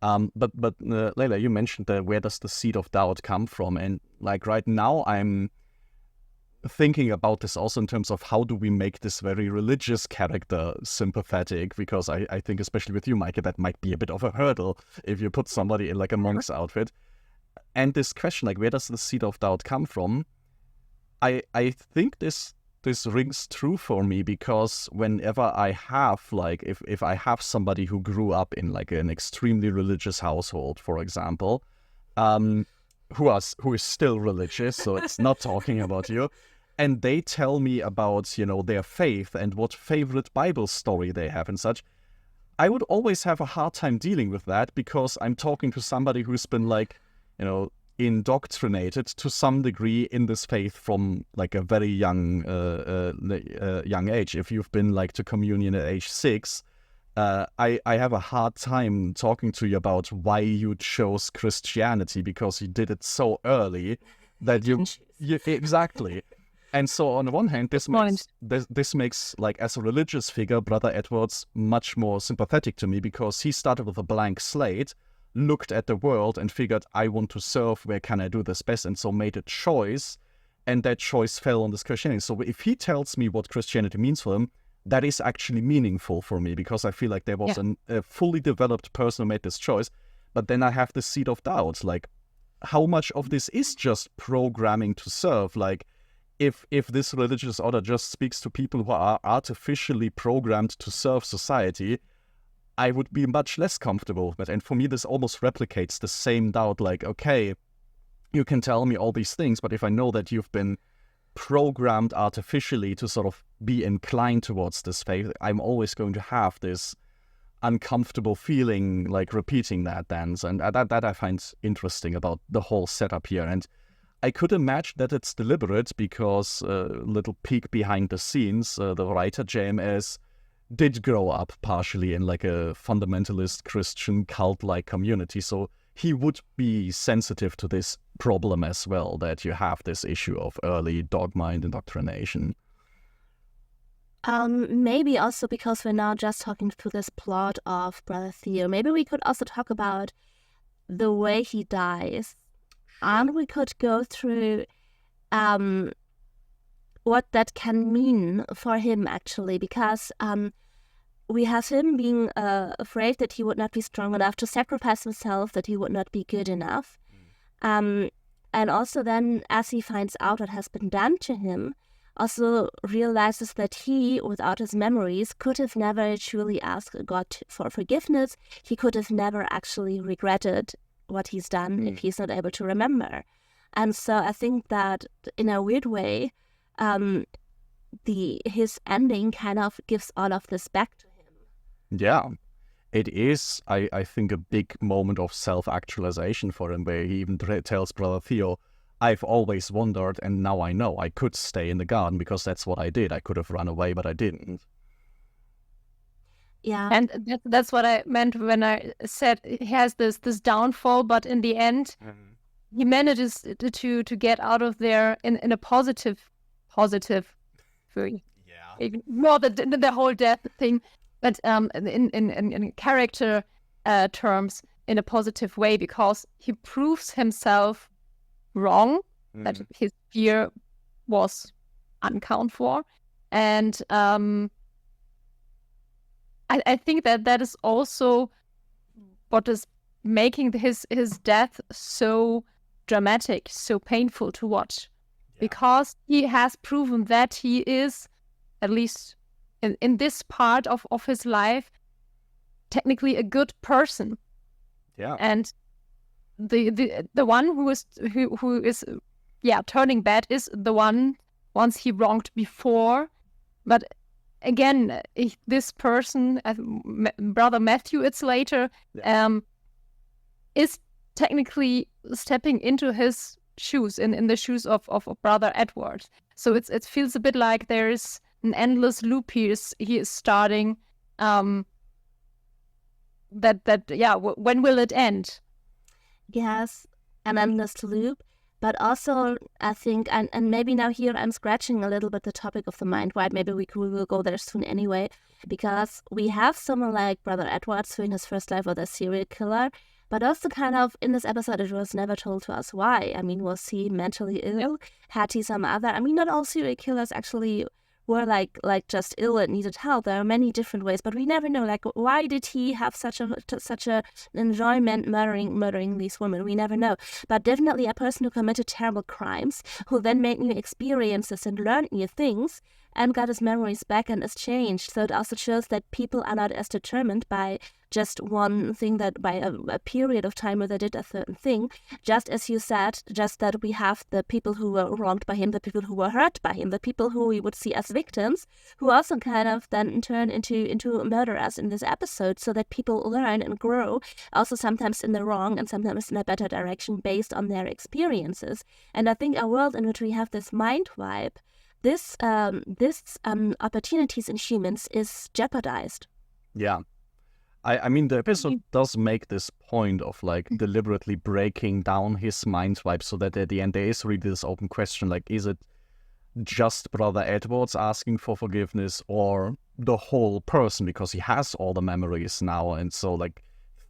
But Layla, you mentioned that where does the seed of doubt come from? And like right now I'm thinking about this also in terms of how do we make this very religious character sympathetic, because I think especially with you, Meike, that might be a bit of a hurdle if you put somebody in like a monk's outfit. And this question, like where does the seed of doubt come from? I think this rings true for me, because whenever I have like if I have somebody who grew up in like an extremely religious household, for example, who is still religious, so it's not talking about you, and they tell me about, their faith and what favorite Bible story they have and such, I would always have a hard time dealing with that, because I'm talking to somebody who's been like, indoctrinated to some degree in this faith from like a very young age. If you've been like to communion at age 6, I have a hard time talking to you about why you chose Christianity, because you did it so early that you exactly. And so on the one hand, this makes like, as a religious figure, Brother Edwards much more sympathetic to me, because he started with a blank slate, looked at the world and figured, I want to serve, where can I do this best? And so made a choice, and that choice fell on this Christianity. So if he tells me what Christianity means for him, that is actually meaningful for me, because I feel like there was a fully developed person who made this choice. But then I have the seed of doubt, like, how much of this is just programming to serve? Like, if this religious order just speaks to people who are artificially programmed to serve society, I would be much less comfortable with it. And for me, this almost replicates the same doubt, like, okay, you can tell me all these things, but if I know that you've been programmed artificially to sort of be inclined towards this faith, I'm always going to have this uncomfortable feeling, like, repeating that dance. And that I find interesting about the whole setup here. And I could imagine that it's deliberate, because little peek behind the scenes, the writer JMS did grow up partially in like a fundamentalist Christian cult-like community, so he would be sensitive to this problem as well, that you have this issue of early dogma and indoctrination. Maybe also because we're now just talking through this plot of Brother Theo, maybe we could also talk about the way he dies. And we could go through what that can mean for him, actually, because we have him being afraid that he would not be strong enough to sacrifice himself, that he would not be good enough. And also then, as he finds out what has been done to him, also realizes that he, without his memories, could have never truly asked God for forgiveness. He could have never actually regretted what he's done if he's not able to remember. And so I think that in a weird way, his ending kind of gives all of this back to him. Yeah, it is, I think, a big moment of self-actualization for him, where he even tells Brother Theo, I've always wondered, and now I know I could stay in the garden, because that's what I did. I could have run away, but I didn't. Yeah. And that's what I meant when I said he has this downfall, but in the end, he manages to get out of there in a positive way. Yeah. More the whole death thing, but in character terms, in a positive way, because he proves himself wrong, that his fear was uncount for, and I think that is also what is making his death so dramatic, so painful to watch, because he has proven that he is, at least in this part of his life, technically a good person. Yeah. And the one who is turning bad is the one once he wronged before, but again, this person, Brother Matthew, it's later, is technically stepping into his shoes, in the shoes of Brother Edward. So it feels a bit like there's an endless loop he is starting. When will it end? Yes, an endless loop. But also, I think, and maybe now here I'm scratching a little bit the topic of the mind wipe. Maybe we will go there soon anyway, because we have someone like Brother Edwards, who in his first life was a serial killer, but also kind of in this episode it was never told to us why. I mean, was he mentally ill? Had he some other? I mean, not all serial killers actually were like just ill and needed help. There are many different ways, but we never know, like, why did he have such a enjoyment murdering these women? We never know. But definitely a person who committed terrible crimes, who then made new experiences and learned new things and got his memories back and is changed. So it also shows that people are not as determined by just one thing, that by a period of time where they did a certain thing. Just as you said, just that we have the people who were wronged by him, the people who were hurt by him, the people who we would see as victims, who also kind of then turn into murderers in this episode, so that people learn and grow, also sometimes in the wrong and sometimes in a better direction based on their experiences. And I think a world in which we have this mind wipe, this opportunities in humans is jeopardized. Yeah. I mean, the episode does make this point of like deliberately breaking down his mind wipe so that at the end there is really this open question, like, is it just Brother Edward's asking for forgiveness or the whole person, because he has all the memories now, and so like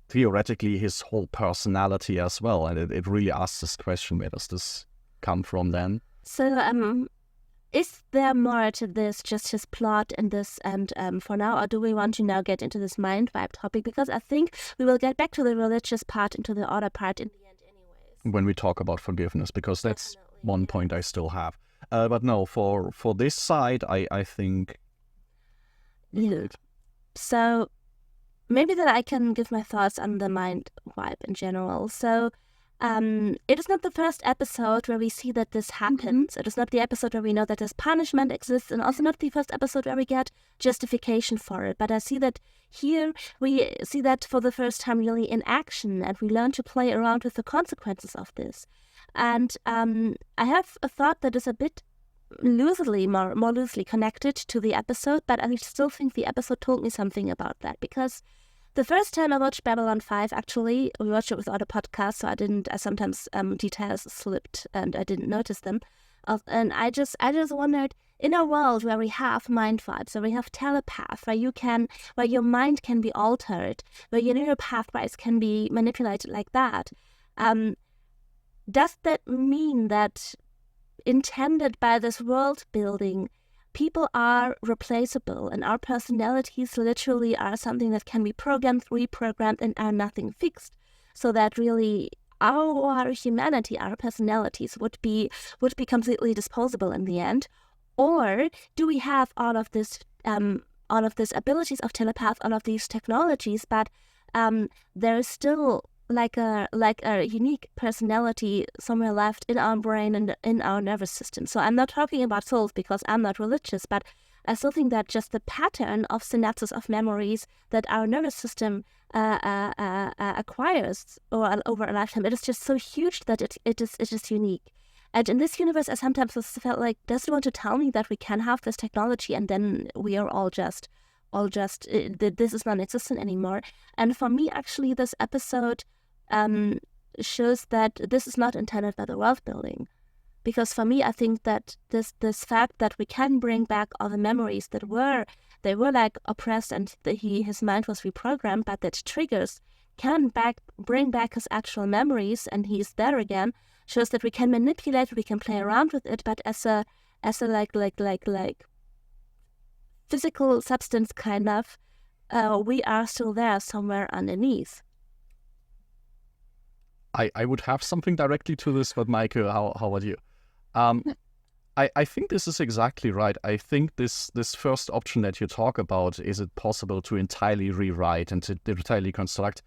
theoretically his whole personality as well, and it really asks this question, where does this come from then? So is there more to this, just his plot and this, and for now, or do we want to now get into this mind wipe topic? Because I think we will get back to the religious part, into the other part in the end anyways. When we talk about forgiveness, because that's Definitely, one point I still have. But no, for this side, I think... Yeah. So maybe that I can give my thoughts on the mind wipe in general. So it is not the first episode where we see that this happens. It is not the episode where we know that this punishment exists, and also not the first episode where we get justification for it. But I see that here we see that for the first time really in action, and we learn to play around with the consequences of this. And I have a thought that is a bit more loosely connected to the episode, but I still think the episode told me something about that, because the first time I watched Babylon 5, actually, we watched it with other podcasts, so I sometimes details slipped and I didn't notice them. And I just wondered, in a world where we have mind vibes, where we have telepath, where your mind can be altered, where your neural pathways can be manipulated like that, does that mean that intended by this world building, people are replaceable and our personalities literally are something that can be programmed, reprogrammed, and are nothing fixed? So that really our humanity, our personalities would be completely disposable in the end? Or do we have all of these abilities of telepath, all of these technologies, but there is still like a unique personality somewhere left in our brain and in our nervous system? So I'm not talking about souls because I'm not religious, but I still think that just the pattern of synapses of memories that our nervous system acquires over a lifetime, it is just so huge that it is just unique. And in this universe, I sometimes felt like, does it want to tell me that we can have this technology and then we are all just this is non-existent anymore? And for me, actually, this episode shows that this is not intended by the world building. Because for me, I think that this fact that we can bring back all the memories that were like oppressed and his mind was reprogrammed, but that triggers can bring back his actual memories and he's there again, shows that we can manipulate it, we can play around with it, but as a like physical substance kind of, we are still there somewhere underneath. I would have something directly to this, but Meike, how about you? I think this is exactly right. I think this first option that you talk about, is it possible to entirely rewrite and to entirely construct?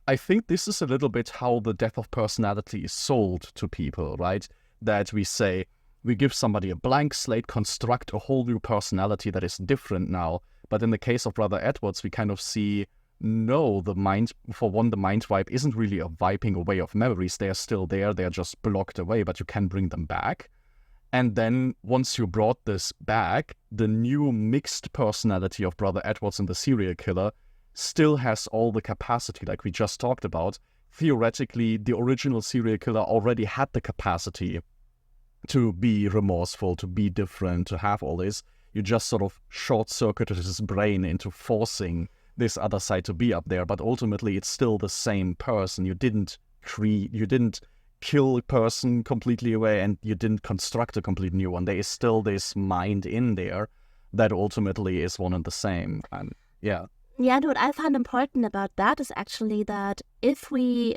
I think this is a little bit how the death of personality is sold to people, right? That we say, we give somebody a blank slate, construct a whole new personality that is different now. But in the case of Brother Edwards, we kind of see, no, the mind wipe isn't really a wiping away of memories. They are still there. They are just blocked away, but you can bring them back. And then once you brought this back, the new mixed personality of Brother Edwards and the serial killer still has all the capacity, like we just talked about. Theoretically, the original serial killer already had the capacity to be remorseful, to be different, to have all this. You just sort of short-circuited his brain into forcing this other side to be up there, but ultimately it's still the same person. You didn't kill a person completely away, and you didn't construct a complete new one. There is still this mind in there that ultimately is one and the same. And yeah. Yeah, and what I find important about that is actually that if we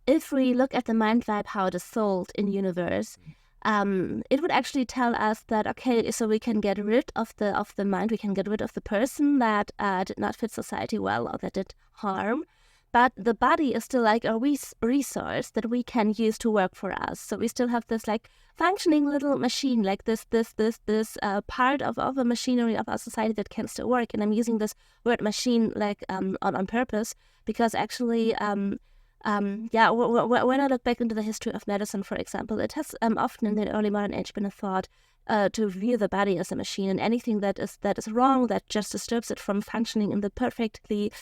look at the mind vibe, how it is sold in universe, it would actually tell us that, okay, so we can get rid of the mind, we can get rid of the person that did not fit society well or that did harm, but the body is still like a resource that we can use to work for us. So we still have this like functioning little machine, like this part of a machinery of our society that can still work. And I'm using this word machine like on purpose, because actually when I look back into the history of medicine, for example, it has often in the early modern age been a thought, to view the body as a machine, and anything that is wrong, that just disturbs it from functioning in the perfectly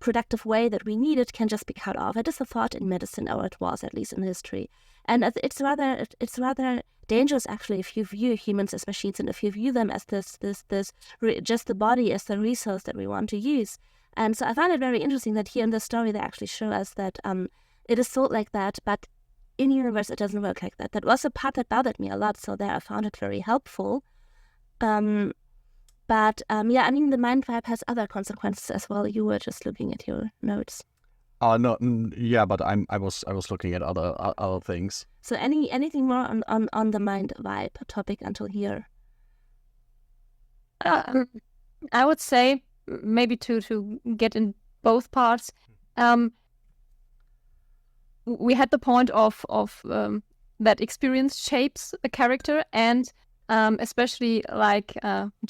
productive way that we need it, can just be cut off. It is a thought in medicine, or it was at least in history, and it's rather dangerous actually if you view humans as machines, and if you view them as just the body as the resource that we want to use. And so I find it very interesting that here in this story they actually show us that it is sold like that, but in universe it doesn't work like that. That was a part that bothered me a lot, so there I found it very helpful. The mind vibe has other consequences as well. You were just looking at your notes. No, yeah, but I was looking at other things. So anything more on the mind vibe topic until here? I would say maybe to get in both parts. We had the point of that experience shapes a character, and especially like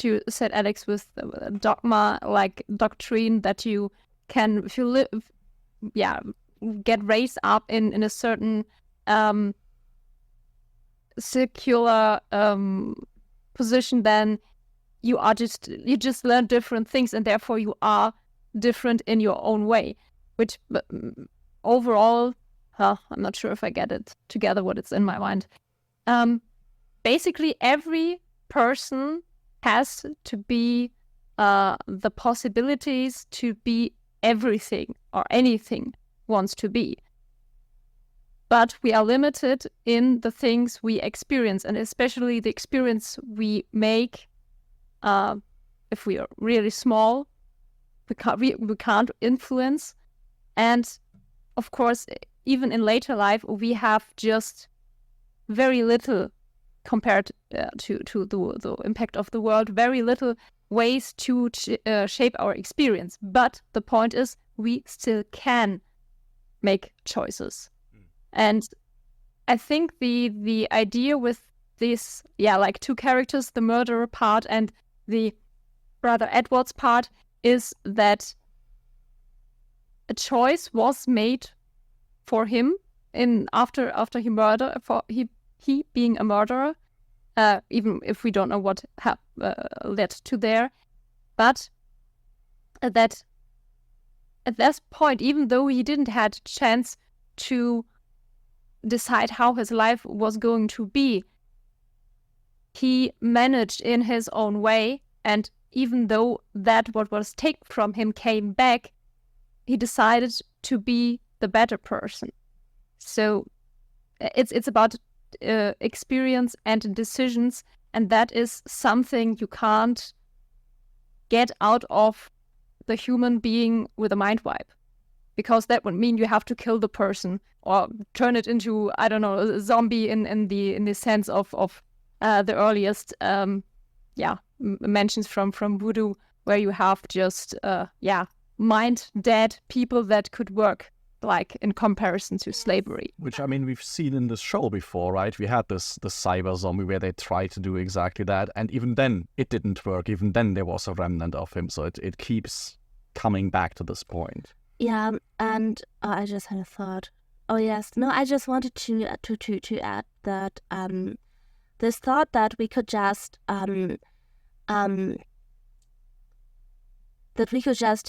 you said, Alex, with dogma, like doctrine, that you can, if you live, get raised up in a certain circular position, then you just learn different things, and therefore you are different in your own way, which overall, I'm not sure if I get it together what it's in my mind. Basically every person has to be the possibilities to be everything or anything wants to be. But we are limited in the things we experience, and especially the experience we make. If we are really small, we can't influence. And of course, even in later life, we have just very little compared to the impact of the world, very little ways to shape our experience. But the point is, we still can make choices. And I think the idea with these, like two characters, the murderer part and the brother Edward's part, is that a choice was made for him after he murdered, for he being a murderer, even if we don't know what led to there. But that at this point, even though he didn't had a chance to decide how his life was going to be, he managed in his own way, and even though that what was taken from him came back, he decided to be the better person. So it's about experience and decisions, and that is something you can't get out of the human being with a mind vibe, because that would mean you have to kill the person or turn it into, I don't know, a zombie in the sense of the earliest mentions from voodoo, where you have just mind dead people that could work, like in comparison to slavery. Which, I mean, we've seen in the show before, right? We had the cyber zombie where they tried to do exactly that, and even then it didn't work. Even then there was a remnant of him, so it keeps coming back to this point. Yeah, and I just had a thought. Oh yes, no, I just wanted to add that this thought that we could just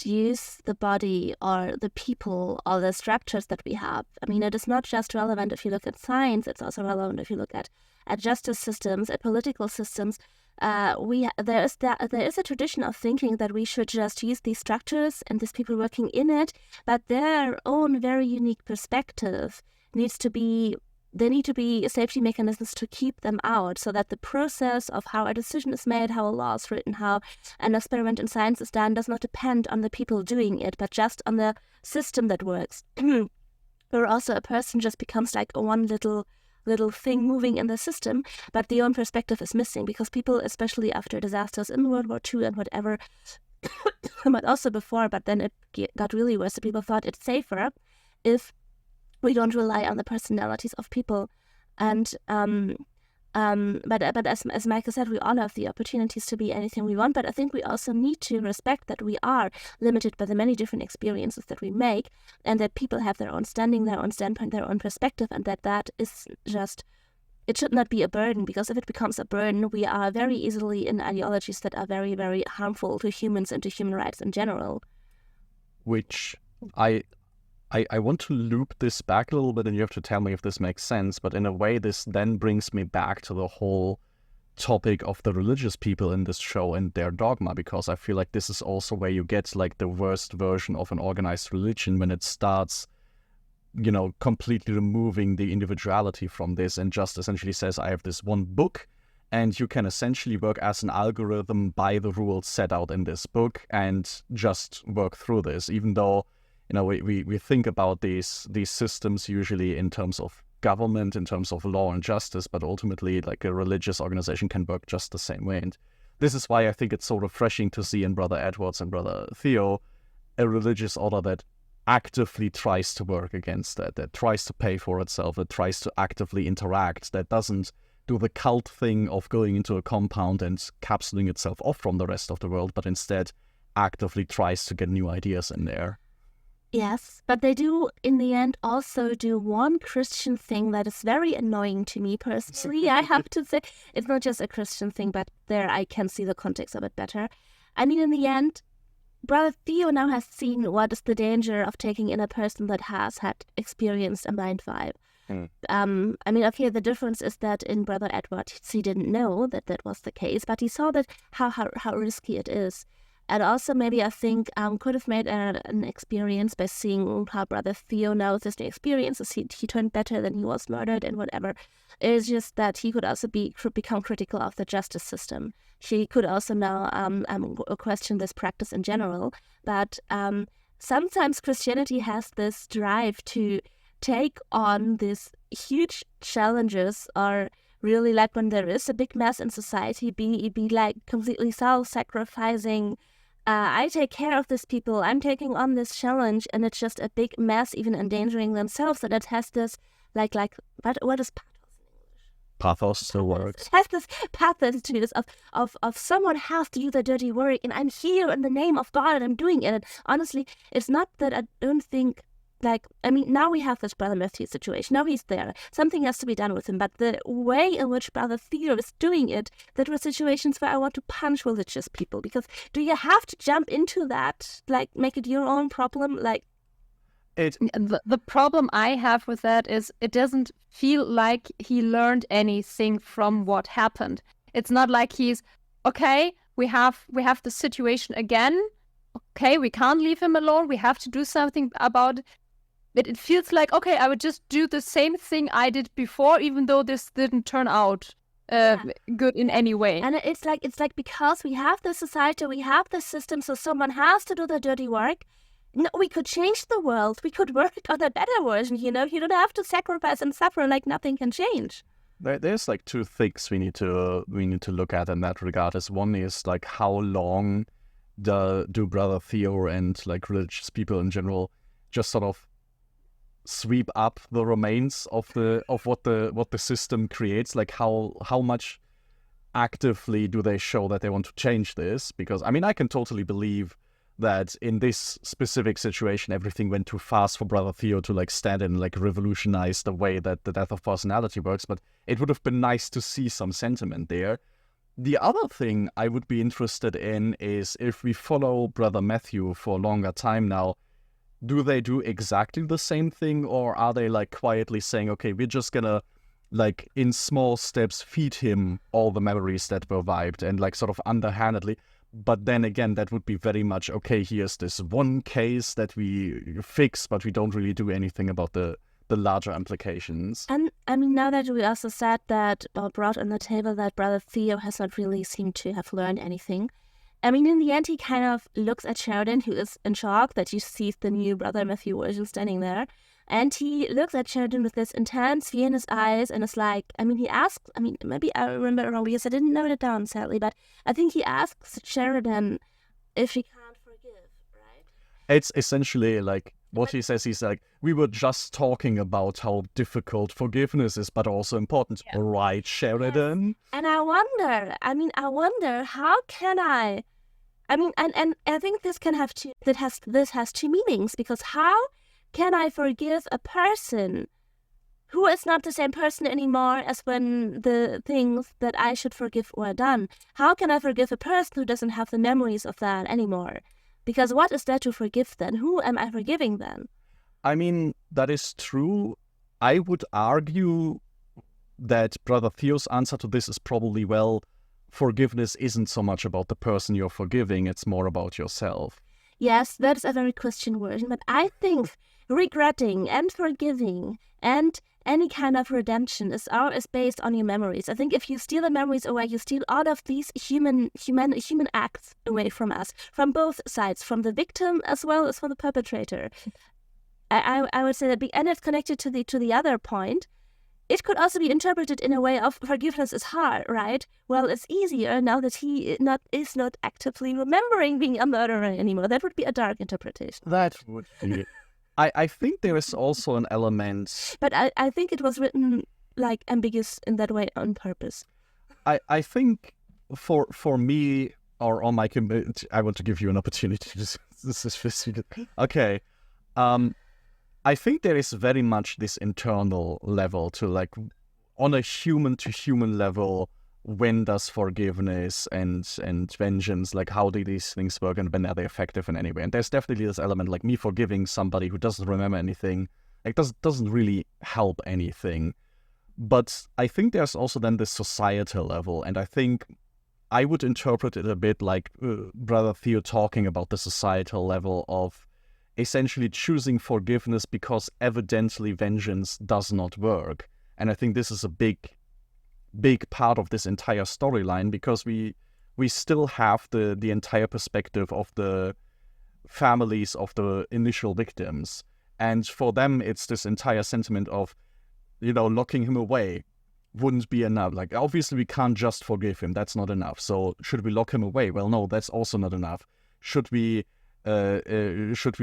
use the body or the people or the structures that we have. I mean, it is not just relevant if you look at science, it's also relevant if you look at justice systems, at political systems. There is a tradition of thinking that we should just use these structures and these people working in it, but their own very unique perspective needs to be. There need to be safety mechanisms to keep them out, so that the process of how a decision is made, how a law is written, how an experiment in science is done does not depend on the people doing it, but just on the system that works. Or also a person just becomes like one little thing moving in the system, but the own perspective is missing, because people, especially after disasters in World War II and whatever, but also before, but then it got really worse. So people thought it's safer if we don't rely on the personalities of people, and but as Meike said, we all have the opportunities to be anything we want. But I think we also need to respect that we are limited by the many different experiences that we make, and that people have their own standing, their own standpoint, their own perspective, and that is just it should not be a burden, because if it becomes a burden, we are very easily in ideologies that are very, very harmful to humans and to human rights in general. Which I want to loop this back a little bit, and you have to tell me if this makes sense, but in a way this then brings me back to the whole topic of the religious people in this show and their dogma, because I feel like this is also where you get like the worst version of an organized religion, when it starts, you know, completely removing the individuality from this and just essentially says, I have this one book and you can essentially work as an algorithm by the rules set out in this book and just work through this, even though, you know, we think about these systems usually in terms of government, in terms of law and justice, but ultimately like a religious organization can work just the same way. And this is why I think it's so refreshing to see in Brother Edwards and Brother Theo a religious order that actively tries to work against that tries to pay for itself, that tries to actively interact, that doesn't do the cult thing of going into a compound and capsuling itself off from the rest of the world, but instead actively tries to get new ideas in there. Yes, but they do, in the end, also do one Christian thing that is very annoying to me personally. I have to say, it's not just a Christian thing, but there I can see the context of it better. I mean, in the end, Brother Theo now has seen what is the danger of taking in a person that has had experienced a mind vibe. I mean, okay, the difference is that in Brother Edward, he didn't know that that was the case, but he saw that how risky it is. And also maybe I think could have made an experience by seeing how Brother Theo knows his new experiences. He turned better than he was murdered and whatever. It's just that he could also become critical of the justice system. He could also now question this practice in general. But sometimes Christianity has this drive to take on these huge challenges, or really like when there is a big mess in society, be like completely self-sacrificing. I take care of these people, I'm taking on this challenge, and it's just a big mess, even endangering themselves. And it has this like what is Pathos still works. It has this pathos to this of someone has to do the dirty work, and I'm here in the name of God and I'm doing it. And honestly, it's not that I don't think, like, I mean, now we have this Brother Matthew situation. Now he's there. Something has to be done with him. But the way in which Brother Theo is doing it, there were situations where I want to punch religious people. Because do you have to jump into that? Like, make it your own problem? Like, the problem I have with that is it doesn't feel like he learned anything from what happened. It's not like he's, okay, we have the situation again. Okay, we can't leave him alone. We have to do something about it. But it feels like, okay, I would just do the same thing I did before, even though this didn't turn out good in any way. And it's like because we have the society, we have the system, so someone has to do the dirty work. No, we could change the world. We could work on a better version, you know? You don't have to sacrifice and suffer like nothing can change. There's like two things we need to look at in that regard. As one is like how long do Brother Theo and like religious people in general just sort of sweep up the remains of what the system creates? Like how much actively do they show that they want to change this? Because I mean, I can totally believe that in this specific situation everything went too fast for Brother Theo to like stand and like revolutionize the way that the death of personality works, but it would have been nice to see some sentiment there. The other thing I would be interested in is if we follow Brother Matthew for a longer time now, do they do exactly the same thing, or are they like quietly saying, okay, we're just gonna like in small steps feed him all the memories that were vibed and like sort of underhandedly? But then again, that would be very much, okay, here's this one case that we fix, but we don't really do anything about the larger implications. And I mean, now that we also said that, or brought on the table that Brother Theo has not really seemed to have learned anything, I mean, in the end, he kind of looks at Sheridan, who is in shock that he sees the new Brother Matthew version standing there. And he looks at Sheridan with this intense fear in his eyes and is like, I mean, he asks, I mean, maybe I remember it wrong because I didn't note it down, sadly, but I think he asks Sheridan if she can't forgive, right? It's essentially like what he says. He's like, we were just talking about how difficult forgiveness is, but also important. Yeah. Right, Sheridan? Yes. And I wonder, how can I mean, and I think this can have this has two meanings, because how can I forgive a person who is not the same person anymore as when the things that I should forgive were done? How can I forgive a person who doesn't have the memories of that anymore? Because what is there to forgive then? Who am I forgiving then? I mean, that is true. I would argue that Brother Theo's answer to this is probably, well, forgiveness isn't so much about the person you're forgiving, it's more about yourself. Yes, that is a very Christian version, but I think regretting and forgiving and any kind of redemption is based on your memories. I think if you steal the memories away, you steal all of these human acts away from us, from both sides, from the victim as well as from the perpetrator. I would say that, and it's connected to the other point. It could also be interpreted in a way of forgiveness is hard, right? Well, it's easier now that he is not actively remembering being a murderer anymore. That would be a dark interpretation. That would be... I think there is also an element... But I think it was written like ambiguous in that way on purpose. I think for me, or on Meike, I want to give you an opportunity to... Okay. I think there is very much this internal level to, like, on a human-to-human level, when does forgiveness and vengeance, like, how do these things work and when are they effective in any way? And there's definitely this element, like, me forgiving somebody who doesn't remember anything, like, doesn't really help anything. But I think there's also then this societal level, and I think I would interpret it a bit like Brother Theo talking about the societal level of essentially choosing forgiveness because evidently vengeance does not work. And I think this is a big part of this entire storyline, because we still have the entire perspective of the families of the initial victims. And for them, it's this entire sentiment of, locking him away wouldn't be enough. Like, obviously we can't just forgive him. That's not enough. So should we lock him away? Well, no, that's also not enough. Should we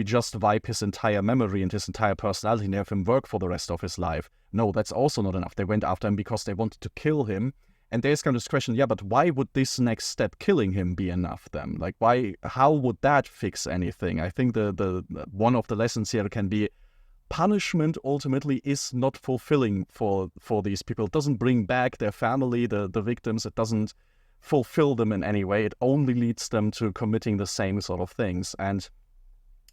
just wipe his entire memory and his entire personality and have him work for the rest of his life? No, that's also not enough. They went after him because they wanted to kill him. And there's kind of this question, but why would this next step, killing him, be enough then? Like, how would that fix anything? I think the one of the lessons here can be punishment ultimately is not fulfilling for these people. It doesn't bring back their family, the victims. It doesn't fulfill them in any way. It only leads them to committing the same sort of things. And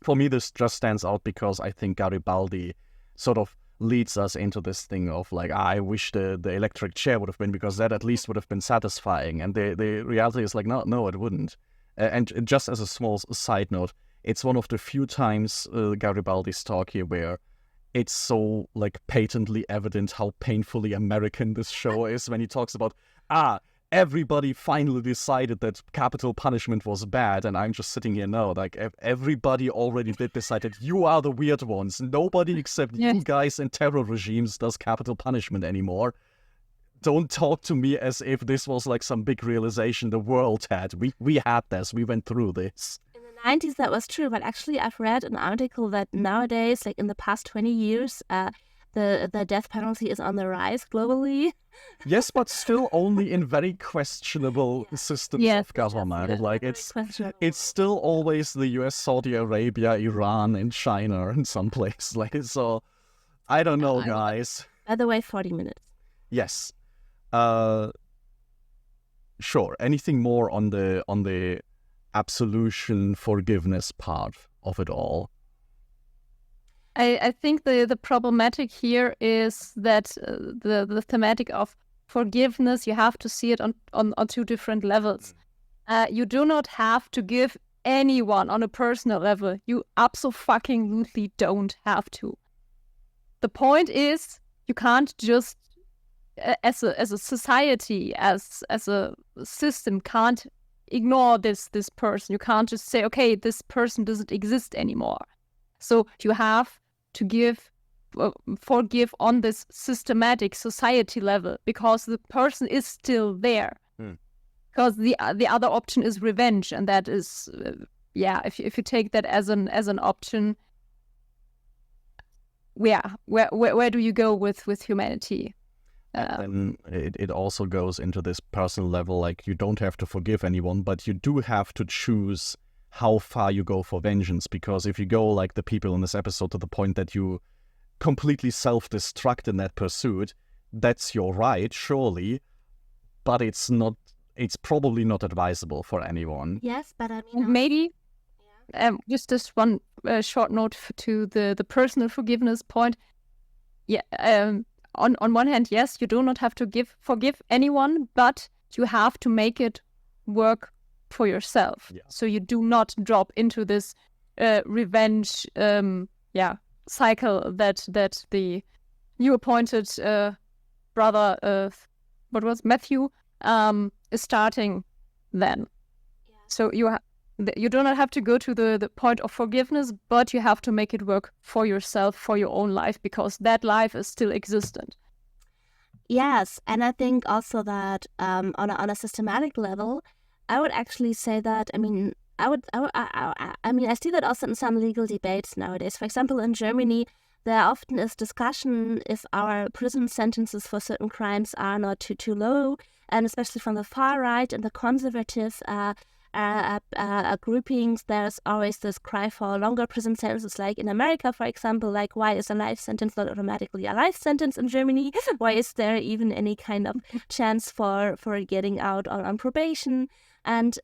for me, this just stands out because I think Garibaldi sort of leads us into this thing of, like, I wish the electric chair would have been, because that at least would have been satisfying. And the reality is, like, no, it wouldn't. And just as a small side note, it's one of the few times Garibaldi's talk here where it's so, like, patently evident how painfully American this show is, when he talks about, everybody finally decided that capital punishment was bad, and I'm just sitting here now, like, everybody already did decide that you are the weird ones. Nobody except you guys in terror regimes does capital punishment anymore. Don't talk to me as if this was like some big realization the world had. We had this. We went through this. In the 90s, that was true, but actually I've read an article that nowadays, like in the past 20 years, the death penalty is on the rise globally. Yes, but still only in very questionable systems of government. Yes, like, it's still always the US, Saudi Arabia, Iran, and China in some place. Like, so I don't know, guys. By the way, 40 minutes. Yes. Sure. Anything more on the absolution forgiveness part of it all? I think the problematic here is that the thematic of forgiveness, you have to see it on two different levels. You do not have to give anyone on a personal level. You absolutely don't have to. The point is, you can't just, as a society, as a system, can't ignore this person. You can't just say, okay, this person doesn't exist anymore. So you have to forgive on this systematic society level, because the person is still there. Because the other option is revenge, and that is, if you take that as an option, where do you go with humanity? And it also goes into this personal level, like, you don't have to forgive anyone, but you do have to choose how far you go for vengeance. Because if you go, like the people in this episode, to the point that you completely self-destruct in that pursuit, that's your right, surely, but it's probably not advisable for anyone. Yes, but I mean, Maybe just this one short note to the personal forgiveness point. Yeah, on one hand, yes, you do not have to forgive anyone, but you have to make it work for yourself. Yeah. So you do not drop into this revenge cycle that the new appointed brother, what was Matthew, is starting then. Yeah. So you do not have to go to the point of forgiveness, but you have to make it work for yourself, for your own life, because that life is still existent. Yes, and I think also that on a systematic level, I would actually say that, I mean, I see that also in some legal debates nowadays. For example, in Germany, there often is discussion if our prison sentences for certain crimes are not too low, and especially from the far right and the conservative groupings, there's always this cry for longer prison sentences. Like in America, for example, like why is a life sentence not automatically a life sentence in Germany? Why is there even any kind of chance for getting out on probation? And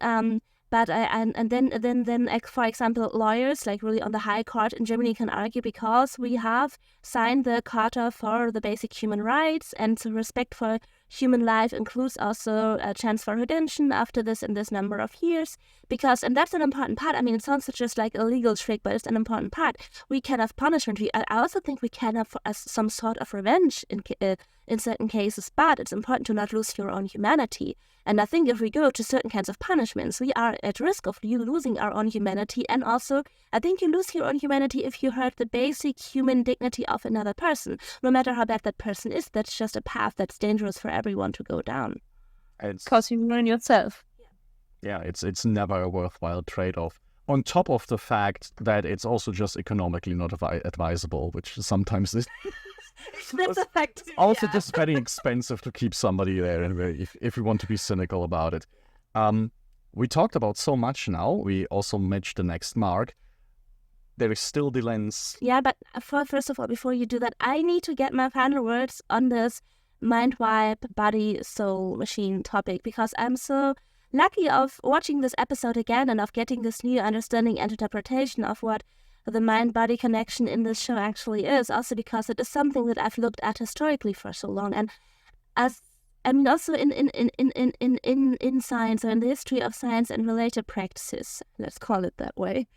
but then like, for example, lawyers like really on the high court in Germany can argue because we have signed the Charter for the Basic Human Rights, and so respect for human life includes also a chance for redemption after this and this number of years. Because, and that's an important part. I mean, it sounds just like a legal trick, but it's an important part. We can have punishment. I also think we can have some sort of revenge in certain cases, but it's important to not lose your own humanity. And I think if we go to certain kinds of punishments, we are at risk of losing our own humanity. And also, I think you lose your own humanity if you hurt the basic human dignity of another person. No matter how bad that person is, that's just a path that's dangerous for everyone to go down. Because you ruin yourself. Yeah, it's never a worthwhile trade-off. On top of the fact that it's also just economically not advisable, which sometimes is... That's a fact. Also, just very expensive to keep somebody there, and if we want to be cynical about it. We talked about so much now. We also matched the next mark. There is still the lens. Yeah, but first of all, before you do that, I need to get my final words on this mind wipe, body, soul, machine topic, because I'm so lucky of watching this episode again and of getting this new understanding and interpretation of what the mind-body connection in this show actually is, also because it is something that I've looked at historically for so long. And also in science, or in the history of science and related practices, let's call it that way.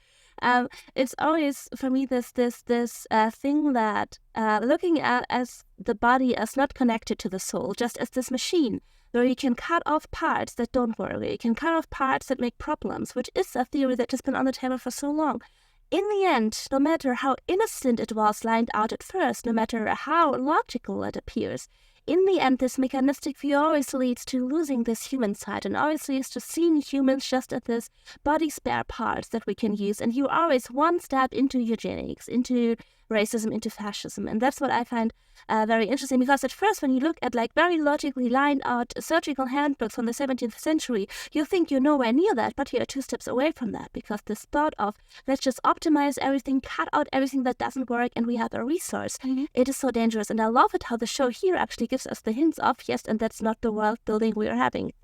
It's always for me this thing that looking at as the body as not connected to the soul, just as this machine where you can cut off parts that don't work, you can cut off parts that make problems, which is a theory that has been on the table for so long. In the end, no matter how innocent it was lined out at first, no matter how logical it appears, in the end, this mechanistic view always leads to losing this human side, and always leads to seeing humans just as this body spare parts that we can use. And you're always one step into eugenics, into racism, into fascism. And that's what I find very interesting, because at first, when you look at like very logically lined out surgical handbooks from the 17th century, you think you're nowhere near that, but you're 2 steps away from that, because this thought of let's just optimize everything, cut out everything that doesn't work, and we have a resource. It is so dangerous. And I love it how the show here actually gives us the hints of, yes, and that's not the world building we are having.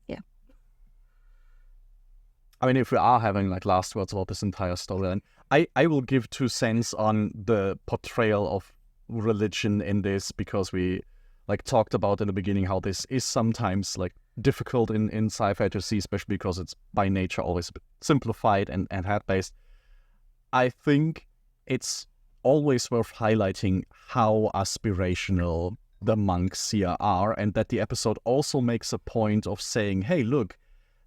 Yeah. I mean, if we are having like last words about this entire storyline, I will give 2 cents on the portrayal of religion in this, because we like talked about in the beginning how this is sometimes like difficult in sci-fi to see, especially because it's by nature always simplified and head-based. I think it's always worth highlighting how aspirational the monks here are, and that the episode also makes a point of saying, hey, look,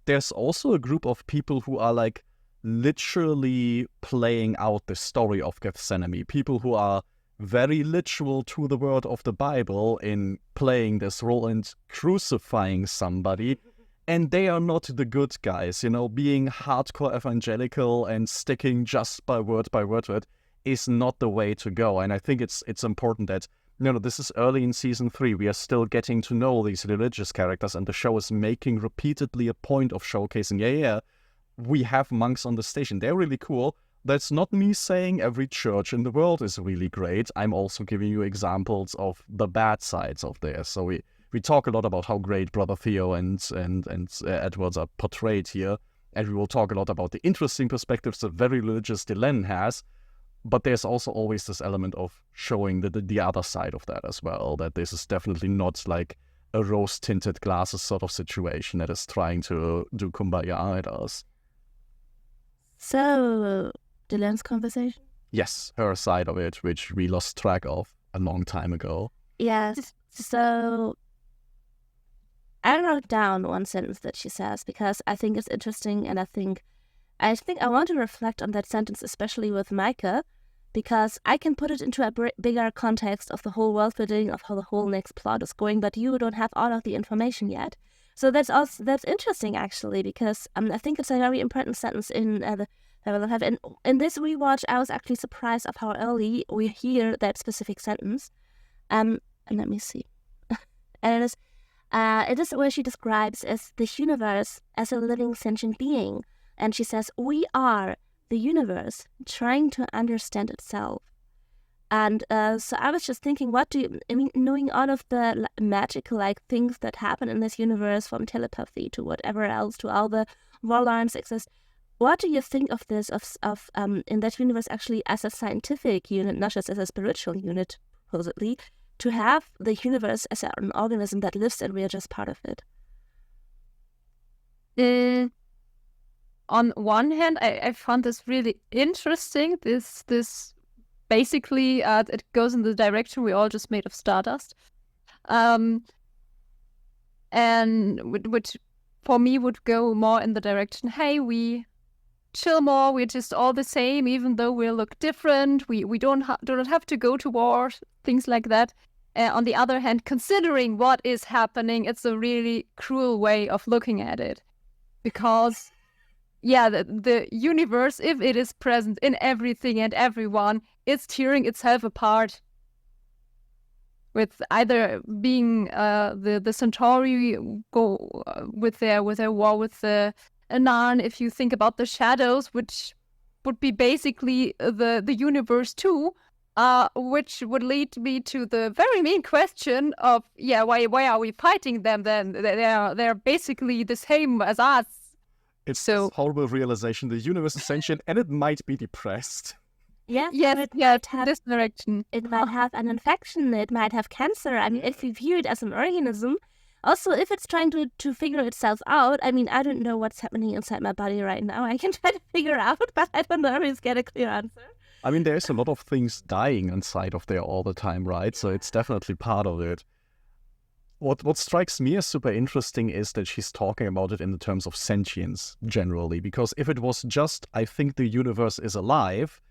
there's also a group of people who are like literally playing out the story of Gethsemane, people who are very literal to the word of the Bible in playing this role and crucifying somebody, and they are not the good guys, you know, being hardcore evangelical and sticking just by word to it is not the way to go. And I think it's important that, you know, this is early in season 3, we are still getting to know these religious characters, and the show is making repeatedly a point of showcasing, we have monks on the station, they're really cool, that's not me saying every church in the world is really great. I'm also giving you examples of the bad sides of this. So we talk a lot about how great Brother Theo and Edwards are portrayed here, and we will talk a lot about the interesting perspectives that very religious Delenn has. But there's also always this element of showing the other side of that as well, that this is definitely not like a rose-tinted glasses sort of situation that is trying to do kumbaya at us. So, Delenn's conversation? Yes, her side of it, which we lost track of a long time ago. Yes. So, I wrote down one sentence that she says because I think it's interesting, and I think I want to reflect on that sentence, especially with Meike, because I can put it into a bigger context of the whole world building, of how the whole next plot is going, but you don't have all of the information yet. So that's interesting, actually, because I think it's a very important sentence in the in this rewatch. I was actually surprised of how early we hear that specific sentence. And let me see. And it is where she describes as the universe as a living sentient being. And she says, we are the universe trying to understand itself. And so I was just thinking, knowing all of the magical things that happen in this universe, from telepathy to whatever else, to all the world arms exist, what do you think of this, of in that universe actually as a scientific unit, not just as a spiritual unit, supposedly, to have the universe as an organism that lives and we are just part of it? On one hand, I found this really interesting. This basically it goes in the direction we all just made of stardust, and which for me would go more in the direction, hey, we chill more. We're just all the same, even though we look different. We don't have to go to war, things like that. On the other hand, considering what is happening, it's a really cruel way of looking at it, because the universe, if it is present in everything and everyone, it's tearing itself apart. With either being the Centauri go with their war with the Anan, if you think about the shadows, which would be basically the universe too, which would lead me to the very main question of why are we fighting them then? They're basically the same as us. It's this horrible realization the universe is sentient and it might be depressed. Yeah, this direction. It might have an infection, it might have cancer. I mean, if you view it as an organism, also if it's trying to figure itself out, I mean, I don't know what's happening inside my body right now. I can try to figure out, but I don't always get a clear answer. I mean, there's a lot of things dying inside of there all the time, right? So it's definitely part of it. What strikes me as super interesting is that she's talking about it in the terms of sentience generally, because if it was just, I think the universe is alive,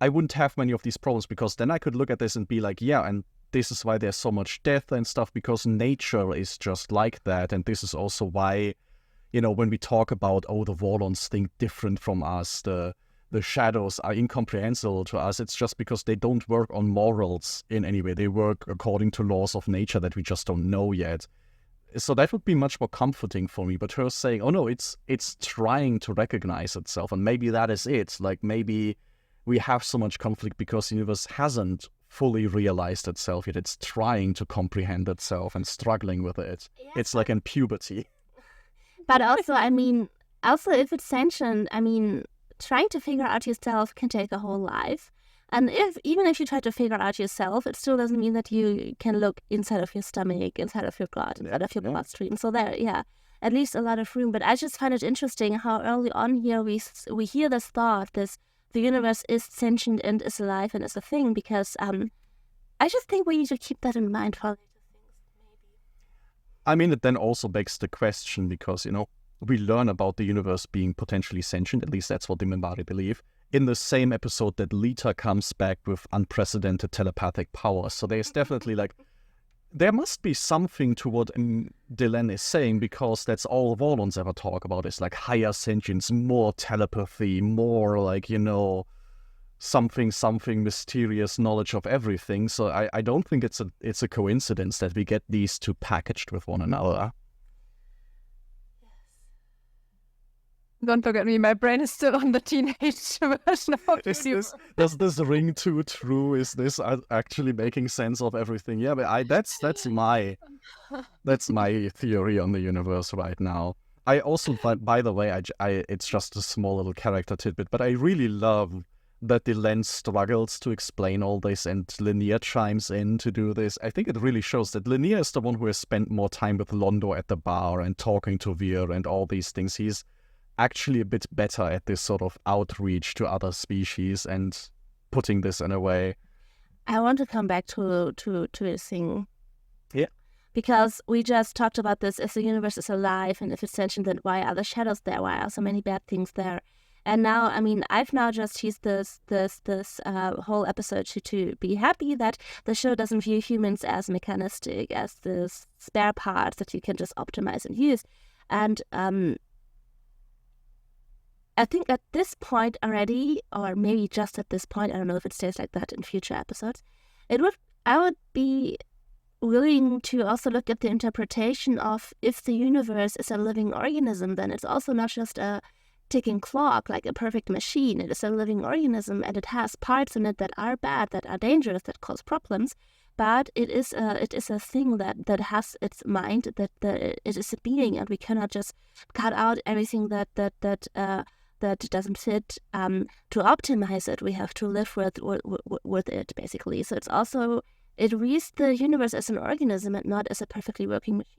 I wouldn't have many of these problems, because then I could look at this and be like, yeah, and this is why there's so much death and stuff, because nature is just like that. And this is also why, when we talk about, the Warlords think different from us, the shadows are incomprehensible to us, it's just because they don't work on morals in any way. They work according to laws of nature that we just don't know yet. So that would be much more comforting for me. But her saying, oh no, it's trying to recognize itself, and maybe that is it. Like, maybe we have so much conflict because the universe hasn't fully realized itself yet. It's trying to comprehend itself and struggling with it. Yeah. It's like in puberty. But also, if it's sentient, trying to figure out yourself can take a whole life. And even if you try to figure out yourself, it still doesn't mean that you can look inside of your stomach, inside of your gut, inside of your bloodstream. So there, at least a lot of room. But I just find it interesting how early on here we hear this thought, the universe is sentient and is alive and is a thing, because I just think we need to keep that in mind for later things, maybe. It then also begs the question, because, we learn about the universe being potentially sentient, at least that's what the Minbari believe, in the same episode that Lita comes back with unprecedented telepathic powers. So there's definitely there must be something to what Delenn is saying, because that's all Warlords ever talk about, is higher sentience, more telepathy, more something mysterious knowledge of everything. So I don't think it's a coincidence that we get these two packaged with one another. Don't look at me. My brain is still on the teenage version of Does this ring too true? Is this actually making sense of everything? Yeah, but that's my theory on the universe right now. I also, by the way, it's just a small little character tidbit, but I really love that the lens struggles to explain all this and Linnea chimes in to do this. I think it really shows that Linnea is the one who has spent more time with Londo at the bar and talking to Vir and all these things. He's actually a bit better at this sort of outreach to other species and putting this in a way. I want to come back to a thing. Yeah. Because we just talked about this, if the universe is alive and if it's sentient, then why are there shadows there? Why are so many bad things there? And now, I mean, I've now just used this whole episode to be happy that the show doesn't view humans as mechanistic, as this spare parts that you can just optimize and use. And I think at this point already, or maybe just at this point, I don't know if it stays like that in future episodes, I would be willing to also look at the interpretation of if the universe is a living organism, then it's also not just a ticking clock, like a perfect machine. It is a living organism and it has parts in it that are bad, that are dangerous, that cause problems. But it is a thing that has its mind, that it is a being, and we cannot just cut out everything that doesn't fit to optimize it. We have to live with it, basically. So it reads the universe as an organism and not as a perfectly working machine.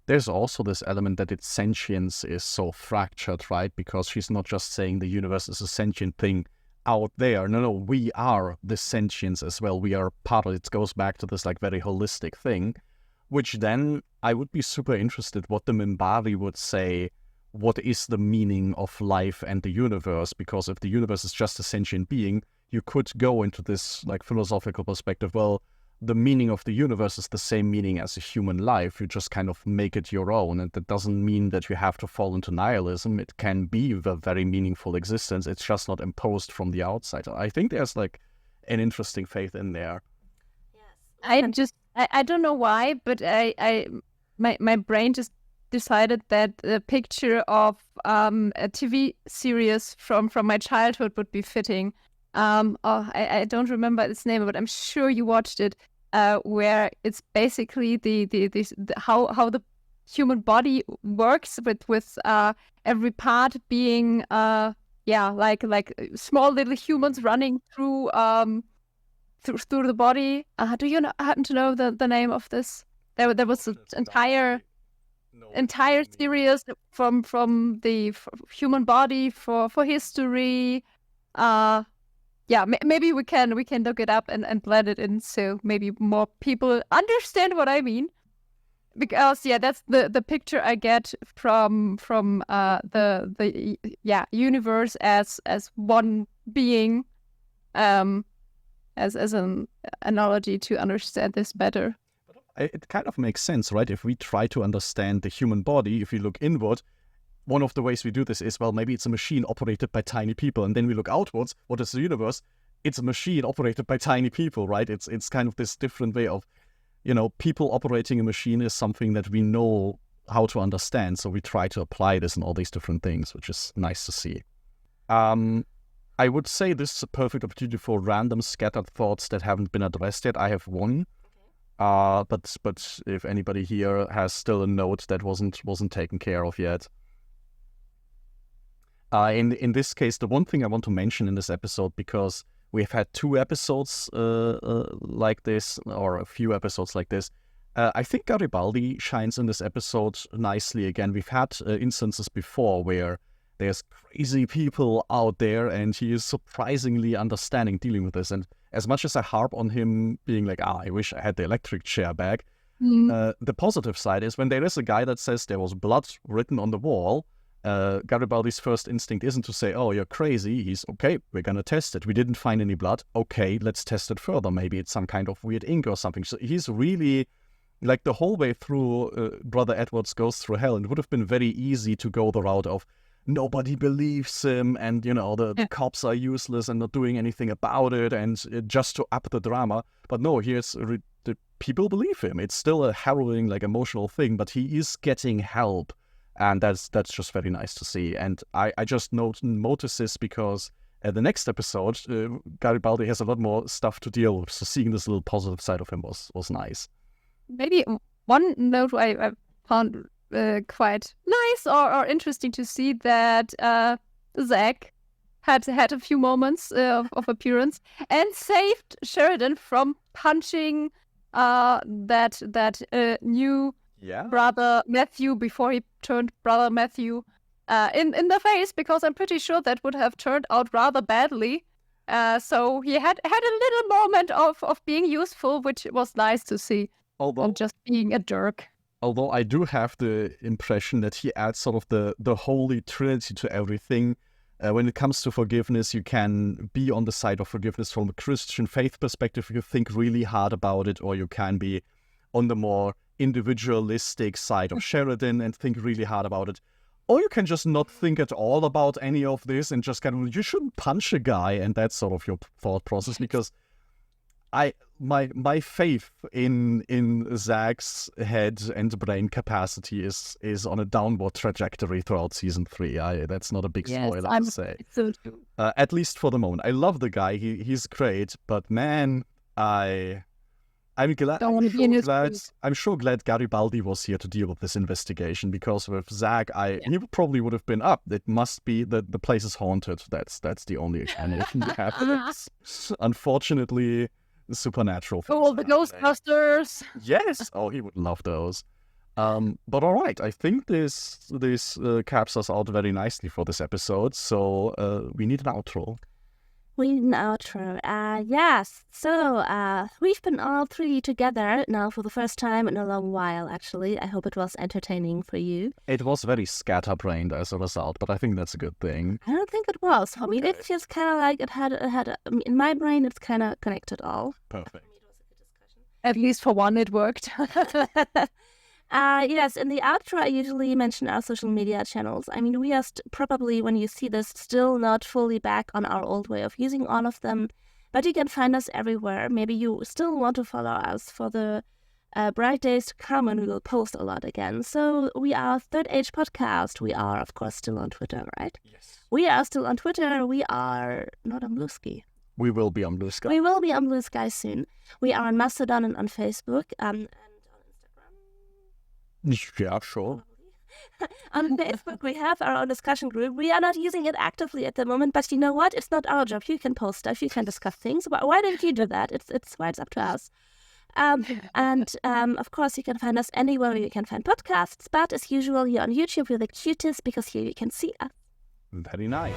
There's also this element that its sentience is so fractured, right? Because she's not just saying the universe is a sentient thing out there. No, we are the sentience as well. We are part of it. It goes back to this like very holistic thing, which then I would be super interested what the Minbari would say, what is the meaning of life and the universe? Because if the universe is just a sentient being, you could go into this like philosophical perspective. Well, the meaning of the universe is the same meaning as a human life. You just kind of make it your own. And that doesn't mean that you have to fall into nihilism. It can be a very meaningful existence. It's just not imposed from the outside. I think there's like an interesting faith in there. Yes. I don't know why, but my brain just decided that the picture of a TV series from my childhood would be fitting. I don't remember its name, but I'm sure you watched it, where it's basically how the human body works with every part being like small little humans running through the body. Do you happen to know the name of this? There was an entire series from the human body for history. Maybe we can look it up and blend it in so maybe more people understand what I mean. Because that's the picture I get from the universe as one being, as an analogy to understand this better. It kind of makes sense, right? If we try to understand the human body, if we look inward, one of the ways we do this is, well, maybe it's a machine operated by tiny people. And then we look outwards. What is the universe? It's a machine operated by tiny people, right? It's kind of this different way of, people operating a machine is something that we know how to understand. So we try to apply this in all these different things, which is nice to see. I would say this is a perfect opportunity for random scattered thoughts that haven't been addressed yet. I have one. But if anybody here has still a note that wasn't taken care of yet. In this case, the one thing I want to mention in this episode, because we've had 2 episodes like this, or a few episodes like this, I think Garibaldi shines in this episode nicely again. We've had instances before where there's crazy people out there and he is surprisingly understanding dealing with this. And as much as I harp on him being like, I wish I had the electric chair back, the positive side is when there is a guy that says there was blood written on the wall, Garibaldi's first instinct isn't to say, oh, you're crazy. He's, okay, we're going to test it. We didn't find any blood. Okay, let's test it further. Maybe it's some kind of weird ink or something. So he's really, like the whole way through Brother Edwards Goes Through Hell, it would have been very easy to go the route of nobody believes him and, the cops are useless and not doing anything about it and just to up the drama. But no, here's the people believe him. It's still a harrowing, like emotional thing, but he is getting help. And that's just very nice to see. And I just noticed this because the next episode, Garibaldi has a lot more stuff to deal with. So seeing this little positive side of him was nice. Maybe one note I found quite nice or interesting to see that Zach had a few moments of appearance and saved Sheridan from punching that new brother Matthew before he turned brother Matthew in the face, because I'm pretty sure that would have turned out rather badly. So he had a little moment of being useful, which was nice to see. Although just being a jerk. Although I do have the impression that he adds sort of the holy trinity to everything. When it comes to forgiveness, you can be on the side of forgiveness from a Christian faith perspective if you think really hard about it, or you can be on the more individualistic side of Sheridan and think really hard about it. Or you can just not think at all about any of this and just kind of, you shouldn't punch a guy, and that's sort of your thought process, because my faith in Zach's head and brain capacity is on a downward trajectory throughout season 3. That's not a big spoiler to say. So too. At least for the moment. I love the guy. He's great, but man, I'm glad. I'm sure glad Garibaldi was here to deal with this investigation, because with Zach, he probably would have been up. It must be that the place is haunted. That's the only explanation we have. Unfortunately, the supernatural. Oh, the Ghostbusters. Yes. Oh, he would love those. But all right, I think this caps us out very nicely for this episode. So we need an outro. We need an outro. Yes. So we've been all three together now for the first time in a long while, actually. I hope it was entertaining for you. It was very scatterbrained as a result, but I think that's a good thing. I don't think it was. I mean, it's just kind of like it had in my brain, it's kind of connected all. Perfect. At least for one, it worked. Yes, in the outro, I usually mention our social media channels. I mean, we are probably, when you see this, still not fully back on our old way of using all of them, but you can find us everywhere. Maybe you still want to follow us for the bright days to come, and we will post a lot again. So we are Third Age Podcast. We are, of course, still on Twitter, right? Yes. We are still on Twitter. We are not on Blue Sky. We will be on Blue Sky. We will be on Blue Sky soon. We are on Mastodon and on Facebook. Yeah, sure. On Facebook, we have our own discussion group. We are not using it actively at the moment, but you know what? It's not our job. You can post stuff. You can discuss things. Why don't you do that? It's up to us. Of course, you can find us anywhere you can find podcasts. But as usual, here on YouTube, we're the cutest because here you can see us. Very nice.